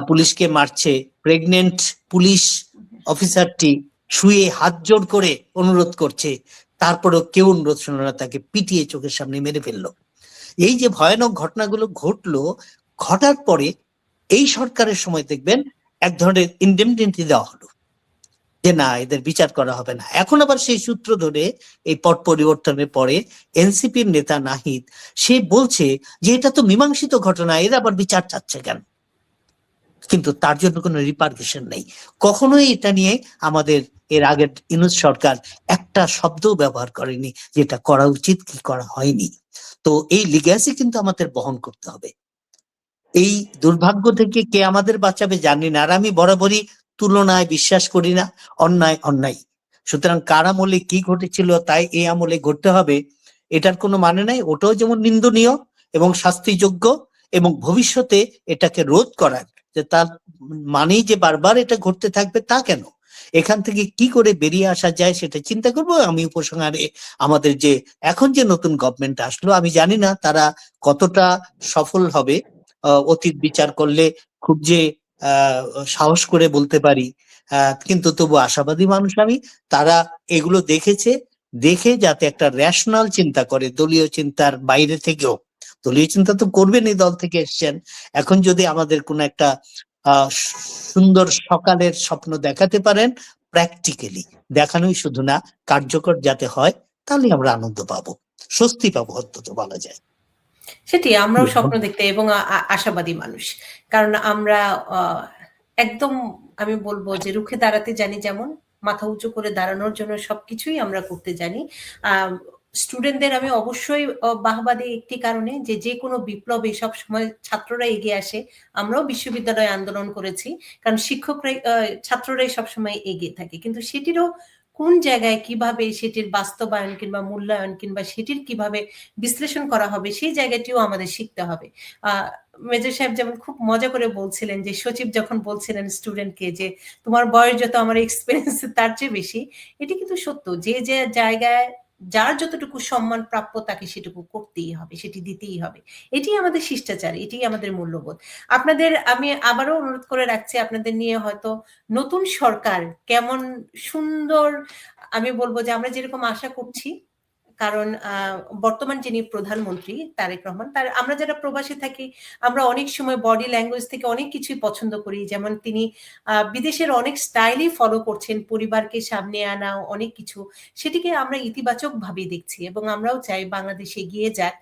পুলিশকে মারছে, প্রেগনেন্ট পুলিশ অফিসারটি শুয়ে হাত জোড় করে অনুরোধ করছে, তারপরেও কেউ অনুরোধ শুনলো না, তাকে পিটিয়ে চোখের সামনে মেরে ফেললো। এই যে ভয়ানক ঘটনাগুলো ঘটলো, ঘটার পরে এই সরকারের সময় দেখবেন এক ধরনের ইনডেমনিটি দেওয়া হলো যে না, এদের বিচার করা হবে না। এখন আবার সেই সূত্র ধরে এই পট পরিবর্তনের পরে এনসিপির নেতা নাহিদ সে বলছে যে এটা তো মীমাংসিত ঘটনা, এরা আবার বিচার চাচ্ছে কেন? কিন্তু তার জন্য কোনো রিপারকেশন নেই। কখনোই এটা নিয়ে আমাদের এর আগের ইউনূস সরকার একটা শব্দও ব্যবহার করেনি যেটা করা উচিত কি করা হয়নি। তো এই লিগ্যাসি কিন্তু আমাদের বহন করতে হবে। এই দুর্ভাগ্য থেকে কে আমাদের বাঁচাবে জানি না। আর আমি বরাবরই তুলনায় বিশ্বাস করি না, অন্যায় অন্যায়। সুতরাং কার আমলে কি ঘটেছিল তাই এই আমলে ঘটতে হবে এটার কোনো মানে নাই। ওটাও যেমন নিন্দনীয় এবং শাস্তিযোগ্য, এবং ভবিষ্যতে এটাকে রোধ করার যে তার মানেই যে বারবার এটা ঘটতে থাকবে তা কেন, এখান থেকে কি করে বেরিয়ে আসা যায় সেটা চিন্তা করব। আমি উপসংহারে আমাদের যে এখন যে নতুন গভর্নমেন্ট আসলো, আমি জানি না তারা কতটা সফল হবে। অতীত বিচার করলে খুব যে সাহস করে বলতে পারি, কিন্তু তবু আশাবাদী মানুষ আমি। তারা এগুলো দেখেছে, দেখে যাতে একটা রেশনাল চিন্তা করে, দলীয় চিন্তার বাইরে থেকেও। দলীয় চিন্তা তো করবেনই, দল থেকে এসছেন। এখন যদি আমাদের কোন একটা সুন্দর সকালের স্বপ্ন দেখাতে পারেন, প্র্যাকটিক্যালি দেখানোই শুধু না, কার্যকর যাতে হয়, তাহলে আমরা আনন্দ পাবো, স্বস্তি পাবো অন্তত বলা যায়। সেটি আমরাও স্বপ্ন দেখতে এবং আশাবাদী মানুষ। কারণ আমরা একদম, আমি বলবো যে রুখে দাঁড়াতে জানি, যেমন মাথা উঁচু করে দাঁড়ানোর জন্য সবকিছুই আমরা করতে জানি। স্টুডেন্টদের আমি অবশ্যই বাহবা দিই একটি কারণে, যে কোনো বিপ্লবে সব সময় ছাত্ররা এগিয়ে আসে। আমরাও বিশ্ববিদ্যালয়ে আন্দোলন করেছি, কারণ শিক্ষকরাই ছাত্ররাই সবসময় এগিয়ে থাকে। কিন্তু সেটিরও কোন জায়গায় কিভাবে সেটির বাস্তবায়ন কিংবা মূল্যায়ন কিংবা সেটির কিভাবে বিশ্লেষণ করা হবে, সেই জায়গাটিও আমাদের শিখতে হবে। মেজর সাহেব যেমন খুব মজা করে বলছিলেন যে সচিব যখন বলছিলেন স্টুডেন্টকে যে তোমার বয়স যত আমার এক্সপিরিয়েন্স তার চেয়ে বেশি, এটি কিন্তু সত্য। যে যে জায়গায় যার যতটুকু সম্মান প্রাপ্য তাকে সেটুকু করতেই হবে, সেটি দিতেই হবে। এটি আমাদের শিষ্টাচার, এটি আমাদের মূল্যবোধ। আপনাদের আমি আবারও অনুরোধ করে রাখছি, আপনাদের নিয়ে হয়তো নতুন সরকার কেমন সুন্দর, আমি বলবো যে আমরা যেরকম আশা করছি, কারণ বর্তমান যিনি প্রধানমন্ত্রী তারেক রহমান, তার আমরা যারা প্রবাসী থাকি আমরা অনেক সময় বডি ল্যাঙ্গুয়েজ থেকে অনেক কিছুই পছন্দ করি। যেমন তিনি বিদেশের অনেক স্টাইলই ফলো করছেন, পরিবারকে সামনে আনা অনেক কিছু, সেটিকে আমরা ইতিবাচক ভাবে দেখছি এবং আমরাও চাই বাংলাদেশ এগিয়ে যাক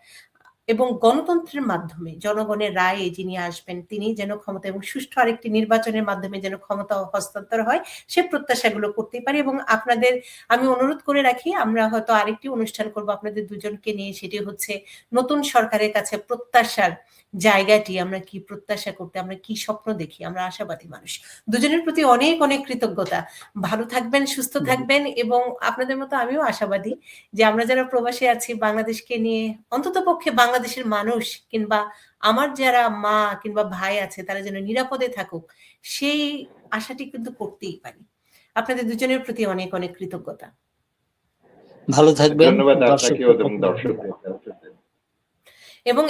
এবং গণতন্ত্রের মাধ্যমে জনগণের রায়ে যিনি আসবেন তিনি যেন ক্ষমতা, এবং সুষ্ঠু আরেকটি নির্বাচনের মাধ্যমে যেন ক্ষমতা হস্তান্তর হয়, সে প্রত্যাশাগুলো করতে পারি। এবং আপনাদের আমি অনুরোধ করে রাখি, আমরা হয়তো আরেকটি অনুষ্ঠান করব আপনাদের দুজনকে নিয়ে, সেটি হচ্ছে নতুন সরকারের কাছে প্রত্যাশার জায়গাটি, আমরা কি প্রত্যাশা করতে, আমরা কি স্বপ্ন দেখি, আমরা আশাবাদী মানুষ। দুজনের প্রতি অনেক অনেক কৃতজ্ঞতা। ভালো থাকবেন, সুস্থ থাকবেন, এবং আপনাদের মতো আমিও আশাবাদী যে আমরা যারা প্রবাসী আছি বাংলাদেশকে নিয়ে, অন্তত পক্ষে বাংলাদেশের মানুষ কিংবা আমার যারা মা কিংবা ভাই আছে তারা যেন নিরাপদে থাকুক, সেই আশাটি কিন্তু করতেই পারি। আপনাদের দুজনের প্রতি অনেক অনেক কৃতজ্ঞতা। ভালো থাকবেন। ধন্যবাদ আপনাকেও এবং দর্শকদের। এবং